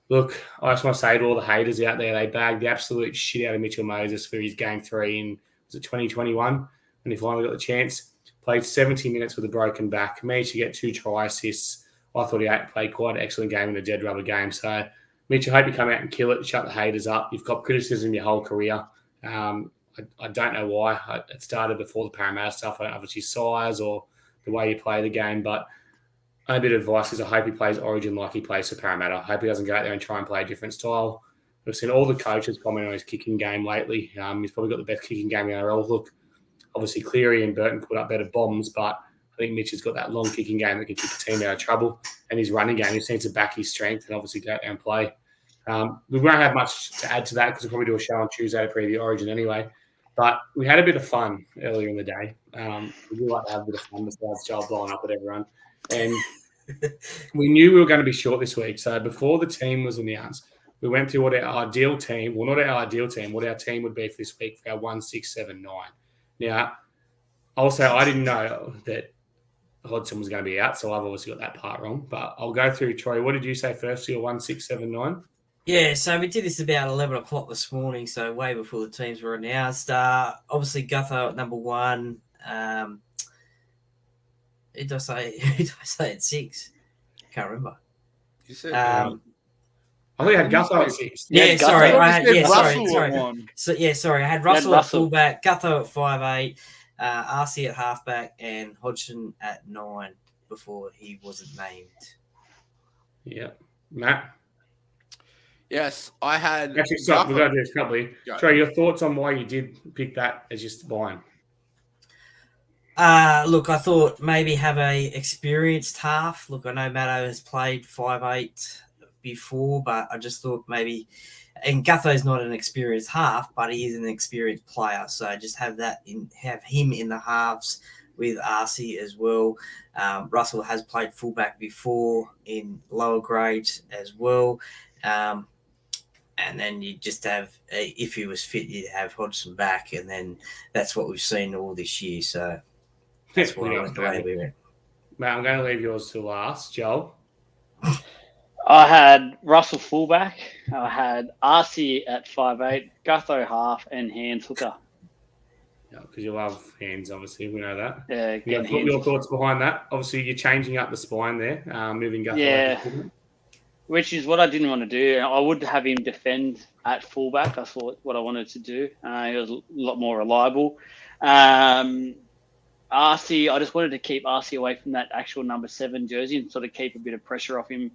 look, I just want to say to all the haters out there, they bagged the absolute shit out of Mitchell Moses for his Game 3 in, was it 2021, when he finally got the chance. Played 70 minutes with a broken back. Managed to get 2 try assists. I thought he played quite an excellent game in a dead rubber game. So, Mitch, I hope you come out and kill it, shut the haters up. You've got criticism your whole career. I don't know why. It started before the Parramatta stuff. I don't know if it's your size or the way you play the game, but a bit of advice is I hope he plays Origin like he plays for Parramatta. I hope he doesn't go out there and try and play a different style. We've seen all the coaches comment on his kicking game lately. He's probably got the best kicking game in the NRL. Look, obviously Cleary and Burton put up better bombs, but I think Mitch has got that long kicking game that can kick the team out of trouble. And his running game, he seems to back his strength and obviously go out and play. We won't have much to add to that because we'll probably do a show on Tuesday to preview Origin anyway. But we had a bit of fun earlier in the day. We do like to have a bit of fun besides Joel blowing up at everyone. And we knew we were going to be short this week. So before the team was announced, we went through what our ideal team, well, not our ideal team, what our team would be for this week for our 1, 6, 7, 9. Now, I'll say I didn't know that Hodgson was going to be out, so I've obviously got that part wrong. But I'll go through, Troy. What did you say first for your 1, 6, 7, 9?
Yeah, so we did this about 11 o'clock this morning, so way before the teams were announced. Obviously, Gutho at number 1. Did I say at 6? Can't remember.
You said
I think I had Gutho at 6.
Yeah,
Gutho.
sorry.
Russell
Sorry. I had Russell at
Russell.
fullback, Gutho at 5'8", RC at halfback, and Hodgson at 9 before he wasn't named.
Yeah. Matt?
Yes, I had.
Actually, stop. We've got to do this properly.
Go.
Troy, your thoughts on why you did pick that as your spine?
Look, I thought maybe have a experienced half. Look, I know Matto has played 5'8" before, but I just thought maybe, and Gutho's not an experienced half, but he is an experienced player. So just have him in the halves with RC as well. Russell has played fullback before in lower grades as well. And then you just have, if he was fit, you'd have Hodgson back, and then that's what we've seen all this year. So that's why I went the way we went.
Matt, I'm going to leave yours to last. Joel?
I had Russell fullback. I had RC at 5'8", Gutho half, and Hands hooker.
Yeah, because you love Hands, obviously. We know that.
Yeah,
Yeah, what your thoughts behind that? Obviously, you're changing up the spine there, moving Gutho.
Yeah. Which is what I didn't want to do. I would have him defend at fullback. That's what I wanted to do. He was a lot more reliable. RC, I just wanted to keep RC away from that actual number 7 jersey and sort of keep a bit of pressure off him.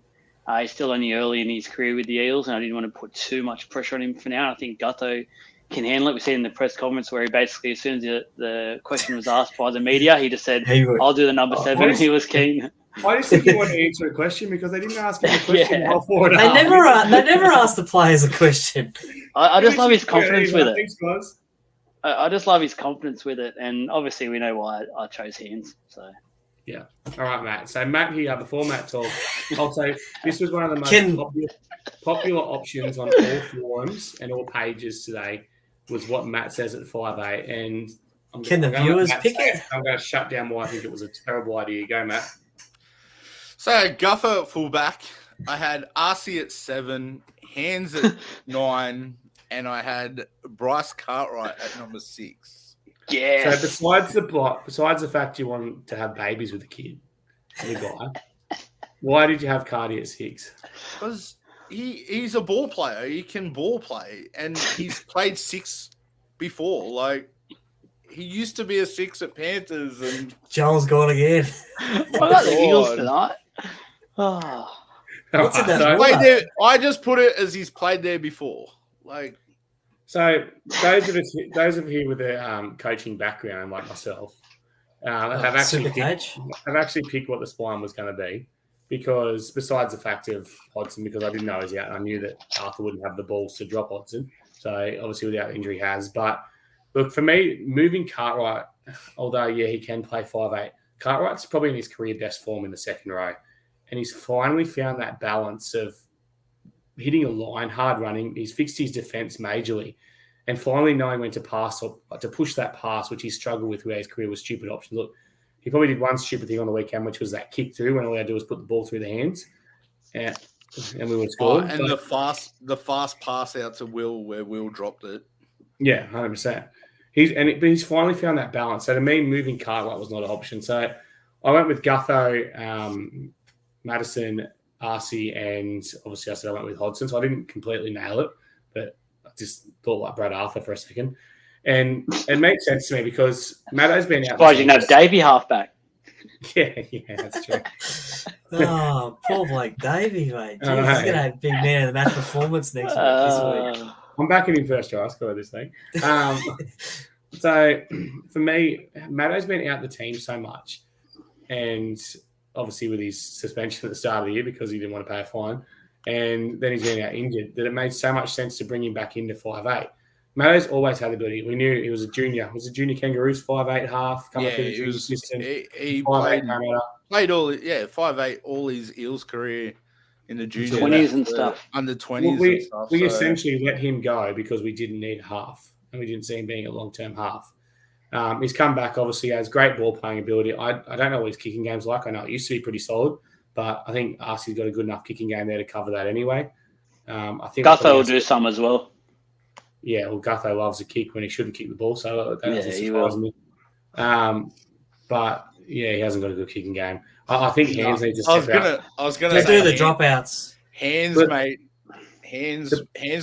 He's still only early in his career with the Eels, and I didn't want to put too much pressure on him for now. I think Gutho can handle it. We see in the press conference where he basically, as soon as the question was asked by the media, he just said, I'll do the number 7. He was keen.
I just think you want to answer a question because they didn't ask me a question before.
They never ask the players a question.
I just love his confidence with it.
Thanks, guys.
I just love his confidence with it, and obviously we know why I chose Hands. So
yeah, all right, Matt. So Matt here, before Matt talks, I'll say this was one of the most popular options on all forums and all pages today. Was what Matt says at 5'8", and
can the viewers pick it?
I'm going to shut down why I think it was a terrible idea. Go, Matt.
So Gutho at fullback. I had RC at 7, Hands at 9, and I had Bryce Cartwright at number 6.
Yes.
So besides the fact you want to have babies with a kid, the guy, why did you have Cardi at 6?
Because he's a ball player. He can ball play, and he's played 6 before. Like, he used to be a 6 at Panthers, and
Joel's gone again.
I got the Eagles tonight. Oh.
What's in that?
there, I just put it as he's played there before. Like,
so those of you with a coaching background, like myself, have actually picked what the spine was going to be, because besides the fact of Hodgson, because I didn't know he was out, and I knew that Arthur wouldn't have the balls to drop Hodgson. So obviously without the injury he has, but look, for me, moving Cartwright, although he can play 5'8", Cartwright's probably in his career best form in the second row. And he's finally found that balance of hitting a line, hard running. He's fixed his defense majorly, and finally knowing when to pass or to push that pass, which he struggled with throughout his career with stupid options. Look, he probably did one stupid thing on the weekend, which was that kick through when all he had to do was put the ball through the hands, and we would score.
And the fast pass out to Will where Will dropped it.
Yeah, 100%. He's finally found that balance. So to me, moving Cartwright was not an option. So I went with Gutho, Madison, RC, and obviously I said I went with Hodgson. So I didn't completely nail it, but I just thought like Brad Arthur for a second. And it made sense to me because Matto's been out.
Surprised you didn't have Davey halfback.
Yeah, that's true.
Oh, poor Blake Davey, mate. Jeez,
I know.
he's going to have big man of the match performance next week. This week.
I'm backing him first try score this thing. So for me, Matto's been out the team so much, and obviously with his suspension at the start of the year because he didn't want to pay a fine, and then he's been out injured, that it made so much sense to bring him back into 5'8". Matto's always had the ability. We knew he was a junior. He was a junior Kangaroos, 5'8" half, coming through the junior system.
He played all 5'8", all his Eels career in the junior
20s and stuff,
under 20s and stuff.
We essentially let him go because we didn't need half, and we didn't see him being a long-term half. He's come back, obviously, has great ball-playing ability. I don't know what his kicking game's like. I know it used to be pretty solid, but I think Arcee's got a good enough kicking game there to cover that anyway. I think
Gutho will do some as well.
Yeah, well, Gutho loves a kick when he shouldn't kick the ball, so that doesn't surprise me. But yeah, he hasn't got a good kicking game. I think Hands needs to step out.
I was going to
do the dropouts.
Hands, mate. Hands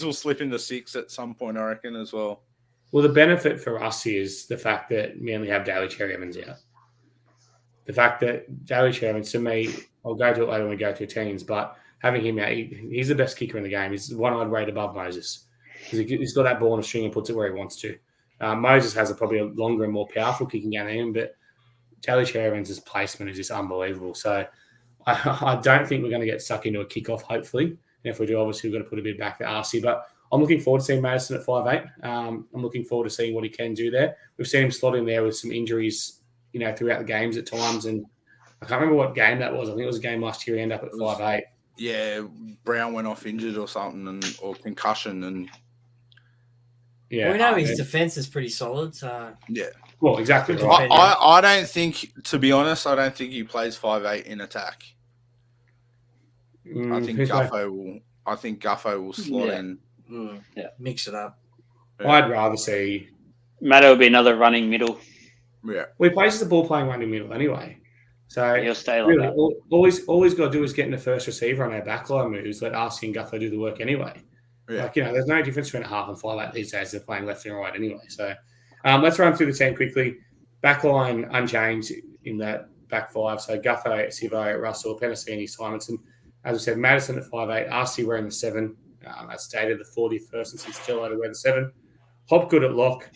will slip into 6 at some point, I reckon, as well.
Well, the benefit for us is the fact that Manly have Daly Cherry Evans out. The fact that Daly Cherry Evans, to me, I'll go to it later when we go through teams, but having him out, he's the best kicker in the game. He's the one I'd rate above Moses. He's got that ball on a string and puts it where he wants to. Moses has probably a longer and more powerful kicking game than him, but Daly Cherry Evans' placement is just unbelievable. So I don't think we're going to get stuck into a kickoff, hopefully. And if we do, obviously, we've got to put a bit back to RC. But I'm looking forward to seeing Madison at 5'8". I'm looking forward to seeing what he can do there. We've seen him slot in there with some injuries, throughout the games at times. And I can't remember what game that was. I think it was a game last year he ended up at 5'8".
Yeah, Brown went off injured or something, or concussion. And
yeah,
well, we know his defense is pretty solid. So
yeah.
Well, exactly right.
I don't think, to be honest, I don't think he plays 5'8" in attack. I think Guffo will slot in.
Mix it up.
Yeah. I'd rather see
Matto will be another running middle.
Yeah.
Well, he plays the ball playing running middle anyway. So
he'll stay like that.
All he's got to do is get in the first receiver on our backline moves, let Arcee and Guffo do the work anyway. Yeah. There's no difference between a half and 5'8" these days. They're playing left and right anyway. So let's run through the team quickly. Backline unchanged in that back five. So Guffo, Sivo, Russell, Penasini, Simonson. As I said, Madison at 5'8", Arcee wearing the 7. That's dated the 40th person since Jello to wear the 7. Hopgood at lock.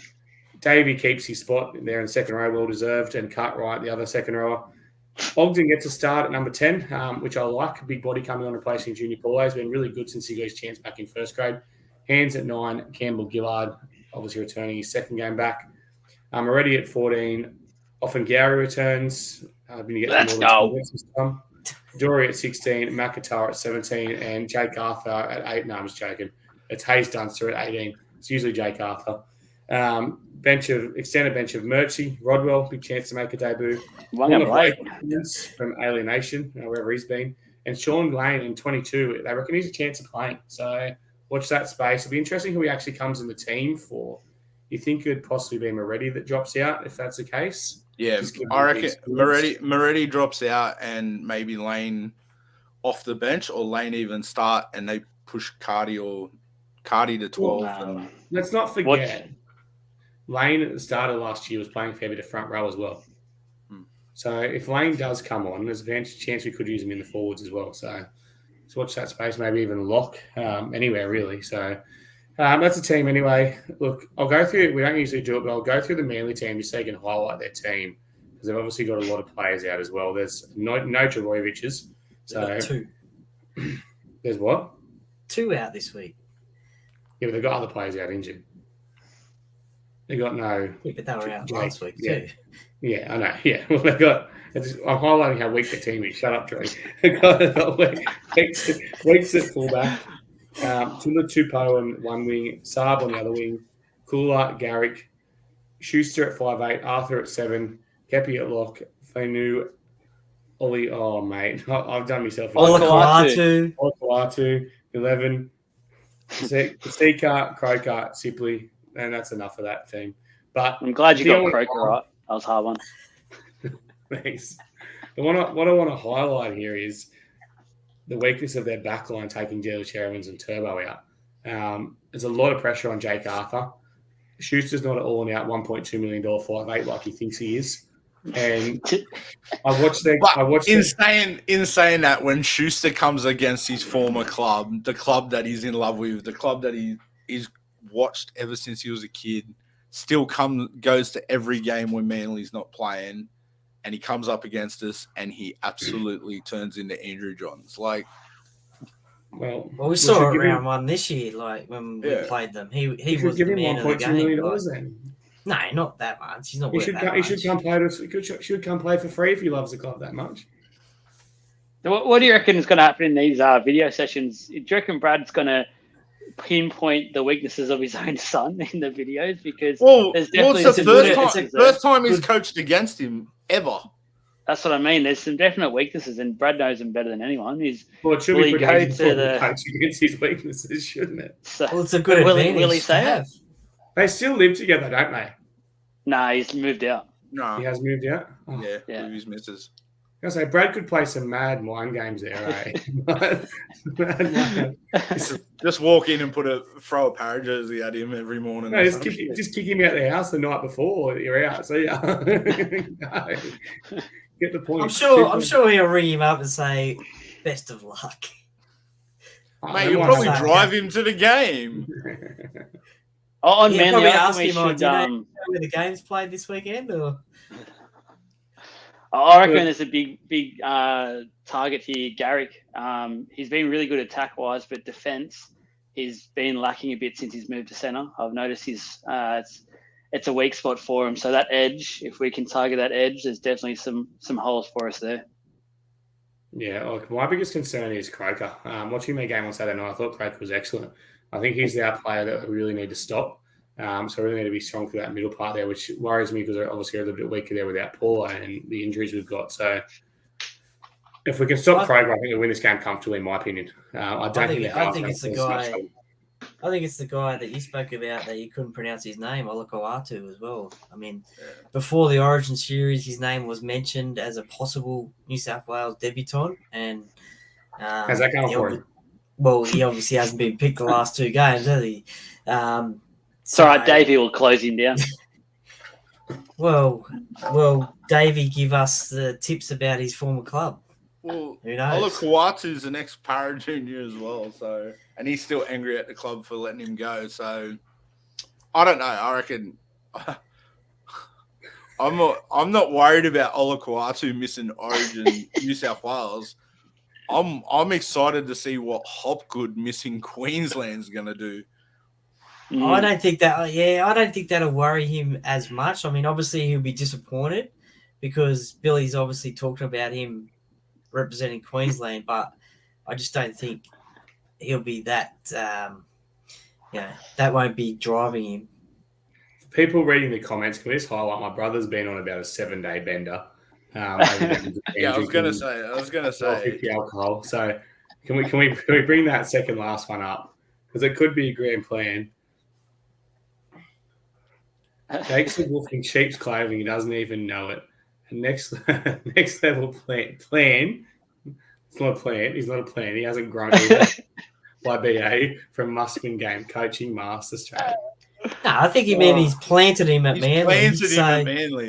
Davey keeps his spot there in the second row, well deserved, and Cartwright, the other second rower. Ogden gets a start at number 10, which I like. Big body coming on replacing Junior Paulo. He's been really good since he got his chance back in first grade. Hands at 9, Campbell Gillard, obviously returning his second game back. Already at 14, often Gowrie returns.
Let's go.
Dory at 16, McIntyre at 17, and Jake Arthur at 8. No, I'm just joking. It's Hayes Dunster at 18. It's usually Jake Arthur. Extended bench of Murchie, Rodwell, big chance to make a debut. From Alienation, wherever he's been. And Sean Lane in 22, they reckon he's a chance of playing. So watch that space. It'll be interesting who he actually comes in the team for. You think it could possibly be Moretti that drops out if that's the case?
Yeah, I reckon Moretti drops out and maybe Lane off the bench, or Lane even start and they push Cardi to 12.
Let's not forget, Lane at the start of last year was playing a fair bit of front row as well. So if Lane does come on, there's a chance we could use him in the forwards as well. So let's watch that space, maybe even lock anywhere really. So that's a team anyway. Look, I'll go through. We don't usually do it, but I'll go through the Manly team just so you can highlight their team because they've obviously got a lot of players out as well. There's no Travojeviches. So
2.
There's what?
2 out this week.
Yeah, but they've got other players out injured. They got no.
Yeah, but they were out last week too.
Yeah, I know. Yeah, well, they got. I'm highlighting how weak the team is. Shut up, Trey. They got weeks at fullback. Tula Tupou on one wing, Saab on the other wing, Kula, Garrick, Schuster at 5'8", Arthur at 7, Kepi at lock, Fenu, Ollie. Oh mate, I've done myself. Olakauatu, 11, Sika, Croker, Sipley, and that's enough of that team. But
I'm glad you got Croker right. That was a hard one.
Thanks. But what I want to highlight here is the weakness of their backline taking Daly Cherry and Turbo out. There's a lot of pressure on Jake Arthur. Schuster's not at all out $1.2 million 5'8" like he thinks he is. And I watched
in saying that, when Schuster comes against his former club, the club that he's in love with, the club that he's watched ever since he was a kid, still goes to every game when Manly's not playing, and he comes up against us and he absolutely turns into Andrew Johns. Like,
well, we saw it round one this year, like when we played them. He was the man of the game.
$1.2 million then.
No, not that much. He's not
He
worth
should
that much.
He should come play for free if he loves the club that much.
What do you reckon is going to happen in these video sessions? Do you reckon Brad's going to pinpoint the weaknesses of his own son in the videos? Because there's definitely
it's the first time he's coached against him ever.
That's what I mean. There's some definite weaknesses, and Brad knows them better than anyone.
It should be pretty easy to coach against his weaknesses, shouldn't it?
So,
it's a good advantage.
Will he say it?
They still live together, don't they?
Nah, he's moved out.
No,
he has moved out.
Oh. Yeah, with his missus.
I say Brad could play some mad mind games there,
Just walk in and throw a Parra jersey at him every morning.
No, just kick him out the house the night before you're out. So yeah, get the point.
I'm sure he'll ring him up and say, "Best of luck."
Mate, you'll probably drive him to the game.
On Manly,
ask him, "Do you know where the game's played this weekend?" Or
I reckon there's a big target here, Garrick. He's been really good attack wise, but defence he's been lacking a bit since he's moved to centre. I've noticed it's a weak spot for him. So that edge, if we can target that edge, there's definitely some holes for us there.
Yeah, look, my biggest concern is Croker. Watching their game on Saturday night, I thought Croker was excellent. I think he's the player that we really need to stop. So we really need to be strong for that middle part there, which worries me because they're obviously a little bit weaker there without Paul and the injuries we've got. So if we can stop Croker, I think we'll win this game comfortably, in my opinion. I think
it's the guy. I think it's the guy that you spoke about that you couldn't pronounce his name, Olakau'atu, as well. I mean, before the Origin series, his name was mentioned as a possible New South Wales debutant, and
how's that going for him?
Well, he obviously hasn't been picked the last two games, has he?
It's all right, Davey will close him down.
Well, Davey give us the tips about his former club.
Well,
who knows?
Olakau'atu's an ex-Parra junior as well, and he's still angry at the club for letting him go. So I don't know. I reckon I'm not worried about Olakau'atu missing Origin New South Wales. I'm excited to see what Hopgood missing Queensland's going to do.
I don't think that'll worry him as much. I mean, obviously he'll be disappointed because Billy's obviously talking about him representing Queensland, but I just don't think he'll be that. That won't be driving him.
People reading the comments, can we just highlight my brother's been on about a 7-day bender.
I was gonna say
50 alcohol. So can we bring that second last one up because it could be a grand plan. Jake's a wolf in sheep's clothing. He doesn't even know it. And next level plan. It's not a plan. He's not a plan. He hasn't grown by BA from must-win game coaching masters trade.
No, I think he meant he's planted him at Manly.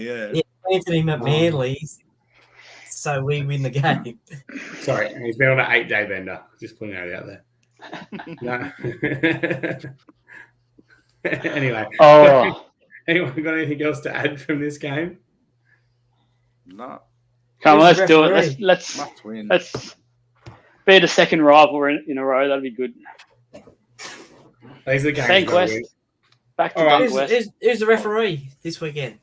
Yeah.
Planted him at Manly, so we win the game.
Sorry, and he's been on an 8-day bender. Just putting that out there. No. Anyway. Anyone got anything else to add from this game?
No.
Come on, let's do it. Let's be the second rival in a row. That'd be good.
These are the games.
Bank West. Back to Bank West.
Who's the referee this weekend?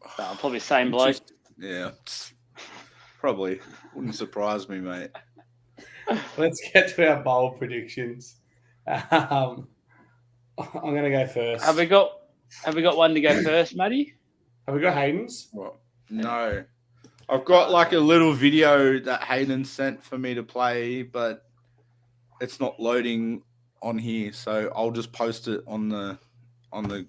Probably same bloke.
Yeah. Probably. Wouldn't surprise me, mate.
Let's get to our bowl predictions. I'm going to go first.
Have we got one to go first, Matty?
Have we got Hayden's?
What? No. I've got like a little video that Hayden sent for me to play, but it's not loading on here, so I'll just post it on the Facebook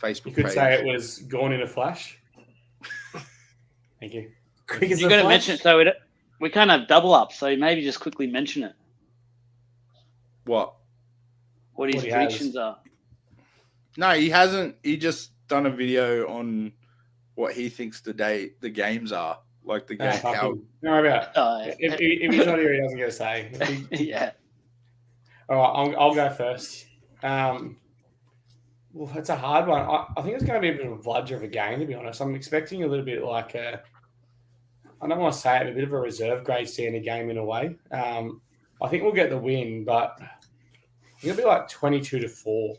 page.
You could say it was gone in a flash. Thank you.
You're going to mention it, so we can't have double up, so maybe just quickly mention it.
What
his predictions are.
No, he hasn't. He just done a video on what he thinks the games are, like the game.
Fuck
How
him. No, about
Oh,
if he's not here, he doesn't get a say.
yeah.
All right, I'll go first. Well, it's a hard one. I think it's going to be a bit of a bludger of a game, to be honest. I'm expecting a little bit like I don't want to say it, a bit of a reserve grade standard game in a way. I think we'll get the win, but it'll be like 22-4 or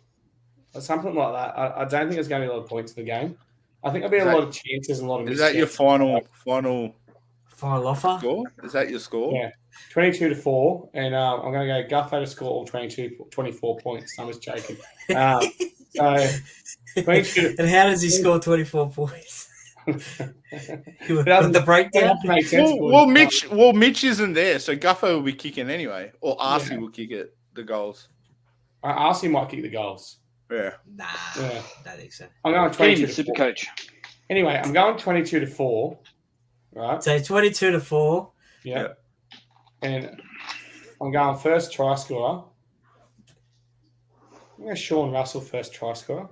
something like that. I don't think there's going to be a lot of points in the game. I think there'll be a lot of chances and a lot of
is that your final
offer?
score? Is that your score?
Yeah, 22-4, and I'm going to go Gutho to score all 24 points. I'm just joking. So 22.
And how does he score 24 points?
It doesn't
the breakdown.
make sense.
Well, Mitch isn't there, so Guffo will be kicking anyway, or Arcee will kick the goals.
Arcee might kick the goals.
Yeah.
Nah,
Yeah.
don't think so.
I'm going 22
Super coach.
Anyway, I'm going 22-4. Right.
So 22-4.
Yeah. And I'm going first try scorer. I'm going to Sean Russell first try scorer.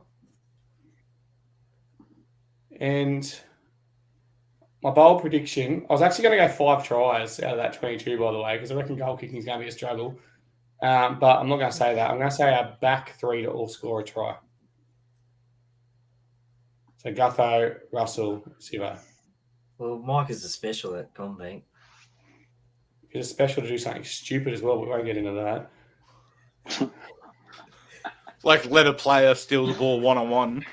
And my bold prediction, I was actually going to go 5 tries out of that 22, by the way, because I reckon goal kicking is going to be a struggle. But I'm not going to say that. I'm going to say our back 3 to all score a try. So Gutho, Russell, Sivo.
Well, Mike is a special at Combank.
It's special to do something stupid as well. We won't get into that.
Like let a player steal the ball 1-on-1.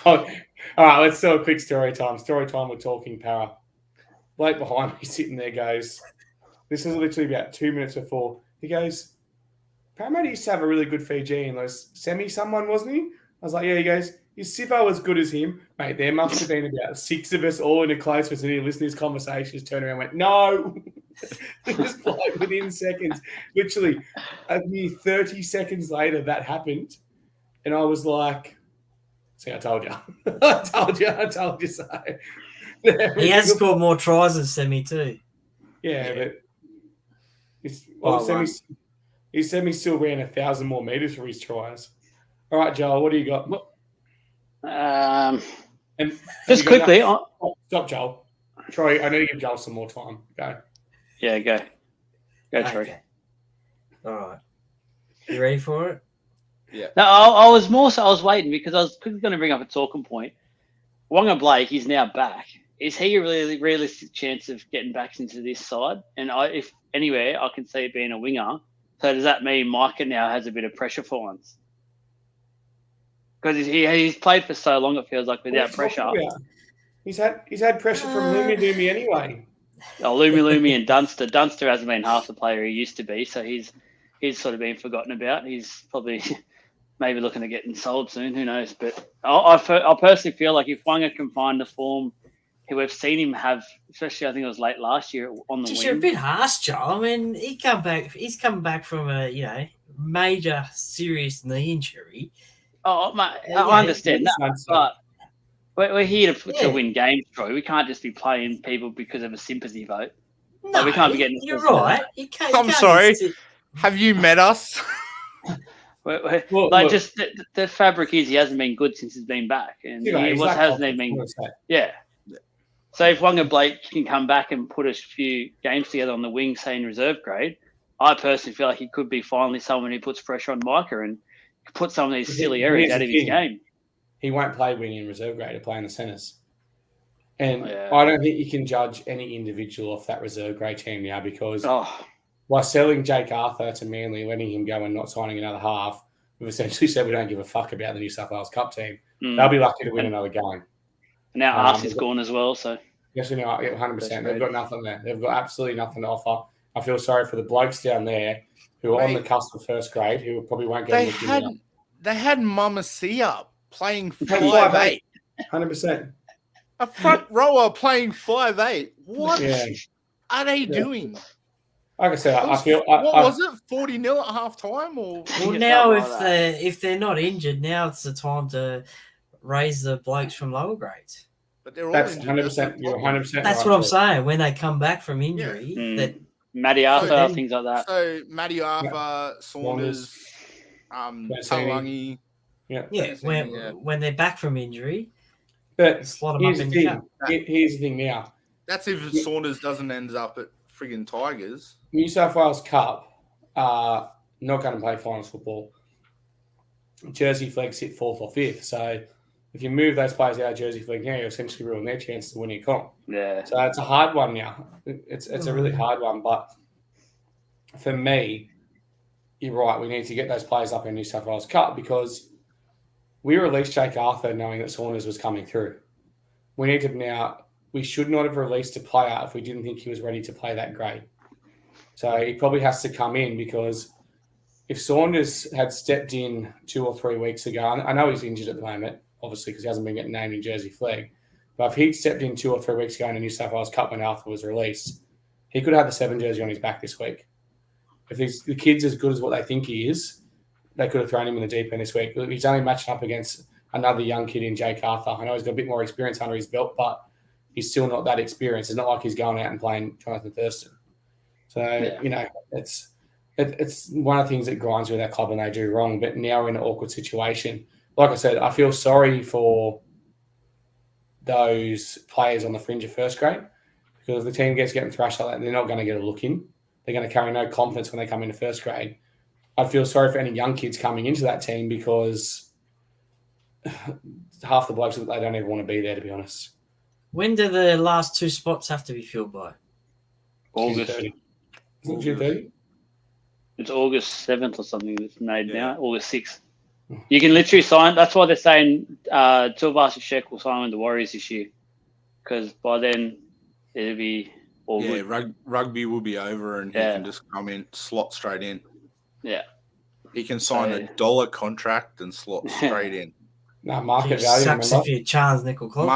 All right, let's do a quick story time. Story time, we're talking Parra. Blake behind me sitting there goes, this is literally about 2 minutes before. He goes, Parramatta used to have a really good Fijian. Those Semi someone, wasn't he? I was like, yeah, he goes, is Sivo as good as him? Mate, there must have been about 6 of us all in a close vicinity listening to his conversations, turned around and went, no. Just like within seconds. Literally, a mere 30 seconds later, that happened. And I was like, see, I told you. I told you so.
He has scored more tries than Semi too.
Yeah, but Semi still ran 1,000 more meters for his tries. All right, Joel, what do you got? And
just quickly.
Stop, Joel. Troy, I know you give Joel some more time. Go.
Yeah, go. Go, Troy.
Okay. All right. You ready for it?
Yeah.
No, I was waiting because I was quickly going to bring up a talking point. Wonga Blake is now back. Is he a really realistic chance of getting back into this side? And if anywhere, I can see it being a winger. So does that mean Micah now has a bit of pressure for once? Because he's played for so long, it feels like without pressure.
He's had pressure from Lumi anyway.
Oh, Lumi and Dunster. Dunster hasn't been half the player he used to be, so he's sort of been forgotten about. He's probably maybe looking at getting sold soon. Who knows? But I personally feel like if Wanga can find the form we've seen him have, especially I think it was late last year on the wing.
You're a bit harsh, Joel. I mean, he's come back from a major serious knee injury.
Oh, mate, I understand that, but we're here to win games, Troy. We can't just be playing people because of a sympathy vote.
No,
we can't be getting.
You're right.
I'm sorry. Have you met us?
Just the fabric is he hasn't been good since he's been back, and hasn't even been. Yeah. So if Wanga Blake can come back and put a few games together on the wing, say in reserve grade, I personally feel like he could be finally someone who puts pressure on Micah and put some of these silly areas out of his game.
He won't play wing in reserve grade. He'll play in the centres. And I don't think you can judge any individual off that reserve grade team now because by selling Jake Arthur to Manly, letting him go and not signing another half, we've essentially said we don't give a fuck about the New South Wales Cup team. They'll be lucky to win another game.
Now Arcee's gone as well, so.
Yes, 100%. They've got nothing there. They've got absolutely nothing to offer. I feel sorry for the blokes down there who are on the cusp of first grade who probably won't get
They had Mama Sia playing
5'8". 100%.
A front rower playing 5'8". What are they doing?
Like I said, I feel.
What was it? 40-0 at half time?
Well, now if they're not injured, now it's the time to raise the blokes from lower grades.
But they're all
That's
injured.
100%. You're 100%.
That's what I'm saying. When they come back from injury,
Matty Arthur, things like that.
So Matty Arthur, Saunders, Talangi.
when they're back from injury,
But
Slot 'em
here's
up
the
in the
thing. Here's the thing now.
That's if Saunders doesn't end up at friggin' Tigers.
New South Wales Cup are not going to play finals football. Jersey Flegg sit 4th or 5th. So if you move those players out of Jersey Flegg now, you're essentially ruining their chance to win your comp.
Yeah.
So it's a hard one now. It's a really hard one. But for me, you're right. We need to get those players up in New South Wales Cup because we released Jake Arthur knowing that Saunders was coming through. We need to now. We should not have released a player if we didn't think he was ready to play that grade. So he probably has to come in because if Saunders had stepped in 2 or 3 weeks ago, I know he's injured at the moment, obviously, because he hasn't been getting named in Jersey Flegg. But if he'd stepped in 2 or 3 weeks ago in the New South Wales Cup when Arthur was released, he could have had the 7 jersey on his back this week. If the kid's as good as what they think he is, they could have thrown him in the deep end this week. He's only matching up against another young kid in Jake Arthur. I know he's got a bit more experience under his belt, but he's still not that experienced. It's not like he's going out and playing Jonathan Thurston. So, it's one of the things that grinds with our club when they do wrong. But now we're in an awkward situation. Like I said, I feel sorry for those players on the fringe of first grade because if the team gets getting thrashed like that, they're not going to get a look in. They're going to carry no confidence when they come into first grade. I feel sorry for any young kids coming into that team because half the blokes, they don't even want to be there, to be honest.
When do the last 2 spots have to be filled by?
August.
June 30. Is it June 30?
It's August 7th or something that's made now. August 6th. You can literally sign. That's why they're saying Tuivasa Sheck will sign with the Warriors this year because by then it'll be all good.
Rugby will be over and he can just come in, slot straight in.
Yeah.
He can sign a $1 contract and slot straight in.
No, market value.
Sucks if you're Charles Nickel Clock.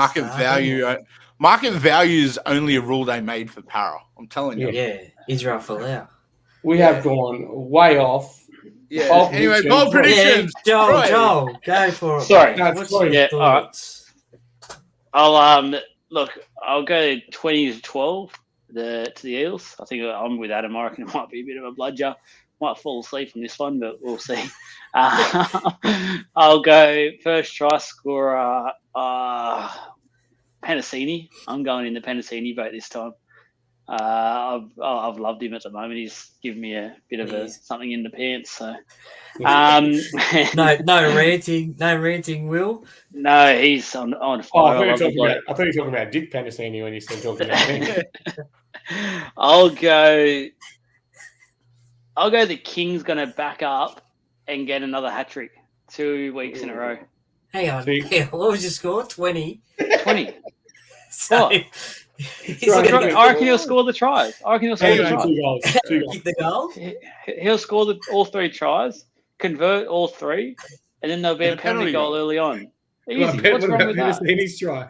Market value is only a rule they made for Parra. I'm telling you.
Yeah, Israel Folau.
We have gone way off.
Yeah. Anyway, bold predictions.
Yeah, Joel, go for it.
Sorry.
What's your thoughts?
All right. I'll go 20-12 to the Eels. I think I'm with Adam. I reckon it might be a bit of a bludger. Might fall asleep on this one, but we'll see. I'll go first try scorer, Penasini. I'm going in the Penasini boat this time. I've loved him at the moment. He's given me a bit of something in the pants. So,
no ranting, Will.
No, he's on fire.
I thought you were talking about Dick Penasini when you said talking about him.
I'll go the Kings going to back up and get another hat trick 2 weeks in a row.
Hang on. What was your score? 20?
20.
So,
I reckon he'll score the tries.
Two goals.
Kick the goal?
He'll score all 3 tries, convert all 3, and then there'll be a penalty goal early on. Easy. What's wrong with that?
Try.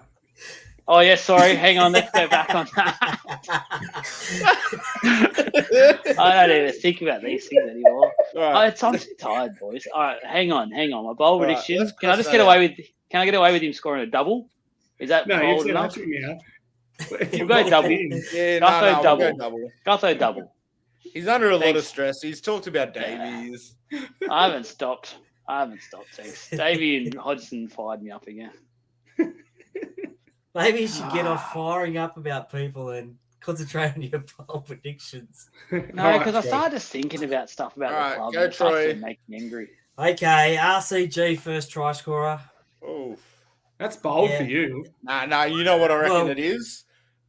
Oh, yeah, sorry. Hang on. Let's go back on that. I don't even think about these things anymore. Right. I'm too tired, boys. All right, hang on. My bold prediction. Can I just get away with him scoring a double? Is that bold enough? We'll go double. Gutho double.
He's under a lot of stress. He's talked about Davies.
I haven't stopped. Thanks. Davey and Hodgson fired me up again.
Maybe you should get off firing up about people and concentrate on your bold predictions.
No, because I started just thinking about stuff about the club.
Go, Troy.
Make me angry.
Okay, RCG first try scorer.
Oh,
that's bold for you.
Nah. You know what I reckon it is?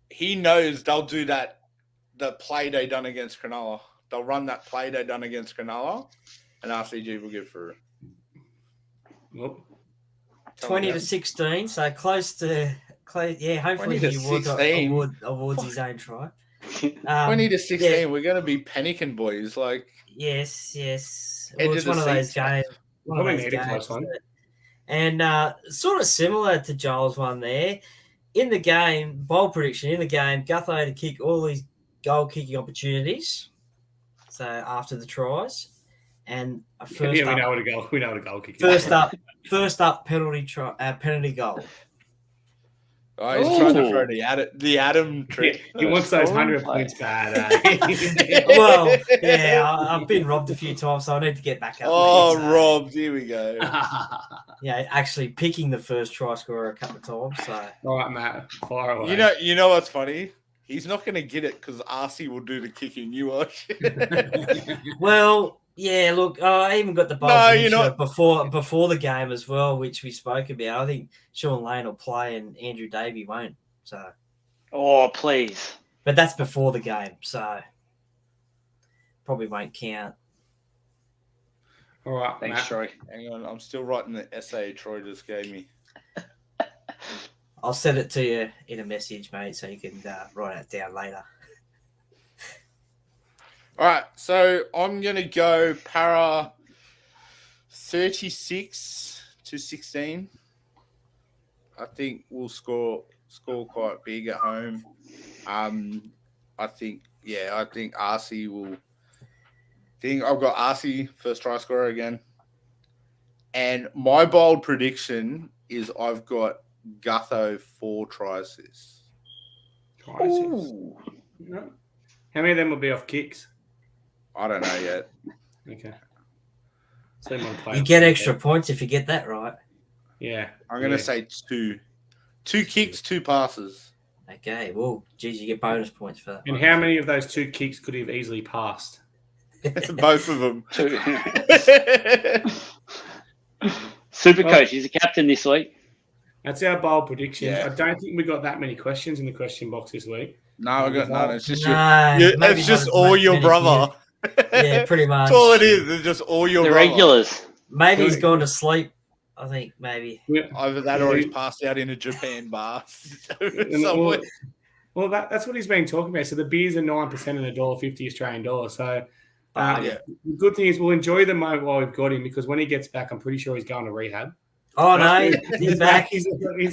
He knows they'll do that. The play they done against Cronulla. They'll run that play they done against Cronulla, and RCG will get through.
Nope.
20-16, so close. Yeah, hopefully he awards his own try.
20-16, we're going to be panicking, boys. Like
yes. Well, it's one of those games. And sort of similar to Joel's one there. In the game, bold prediction, Gutho to kick all these goal-kicking opportunities. So after the tries. And
we know what a goal kick
is. First up penalty goal.
Oh, he's trying to
Ooh.
throw the Adam trick.
He wants those
Scoring
100
play.
points bad. Eh?
Well, yeah, I've been robbed a few times, so I need to get back up.
Oh,
there, so,
Rob, here we go.
yeah, actually picking the first try scorer a couple of times. So
All right, Matt, fire away.
You know what's funny? He's not going to get it because RC will do the kicking. You watch.
well, yeah. Look, I even got the bold
No, you're
prediction
not.
before the game as well, which we spoke about. I think Sean Lane will play and Andrew Davey won't. So,
Oh, please.
but that's before the game, so probably won't count.
All right,
Thanks,
Matt.
Troy.
Hang on, I'm still writing the essay Troy just gave me.
I'll send it to you in a message, mate, so you can write it down later.
All right, so I'm going to go Parra 36-16. I think we'll score quite big at home. I think RC will. I've got RC first try scorer again. And my bold prediction is I've got Gutho 4 tries this.
Ooh.
No. How many of them will be off kicks?
I don't know yet.
Okay. So
You get extra points if you get that right.
Yeah.
I'm going to say 2. 2 kicks, 2 passes.
Okay, well, geez, you get bonus points for that.
And how many of those 2 kicks could he have easily passed?
Both of them.
Super coach. He's a captain this week.
That's our bold predictions.
Yeah.
I don't think we got that many questions in the question box this week.
No, I got none. It's just
maybe
it's just
not
all
as
your
many
brother.
Yeah, pretty much.
That's all it is. It's just all your
The
brother.
regulars.
Maybe he's gone to sleep. I think maybe.
Either that or he's passed out in a Japan bar.
And
somewhere.
well, that's what he's been talking about. So the beers are 9% and $1.50 Australian dollar. So
Yeah.
the good thing is we'll enjoy the moment while we've got him because when he gets back, I'm pretty sure he's going to rehab.
Oh no, he's back.
He's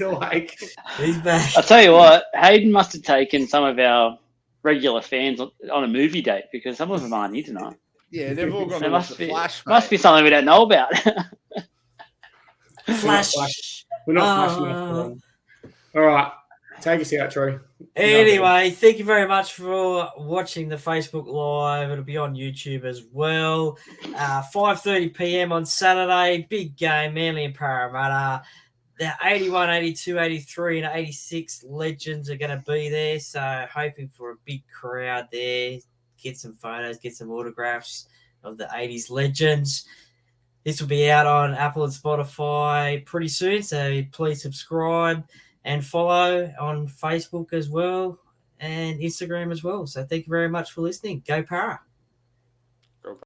awake.
He's back.
I'll tell you what, Hayden must have taken some of our regular fans on a movie date because some of them aren't here tonight.
Yeah, they've all gone
There
to watch
must
the
be,
Flash.
must be something we don't know about.
Flash.
We're not flashing enough for them. All right. Take us out, Troy.
Anyway, thank you very much for watching the Facebook Live. It'll be on YouTube as well. 5:30 p.m. on Saturday. Big game, Manly and Parramatta. The 81, 82, 83, and 86 legends are going to be there. So hoping for a big crowd there. Get some photos, get some autographs of the 80s legends. This will be out on Apple and Spotify pretty soon. So please subscribe and follow on Facebook as well and Instagram as well. So thank you very much for listening. Go Parra.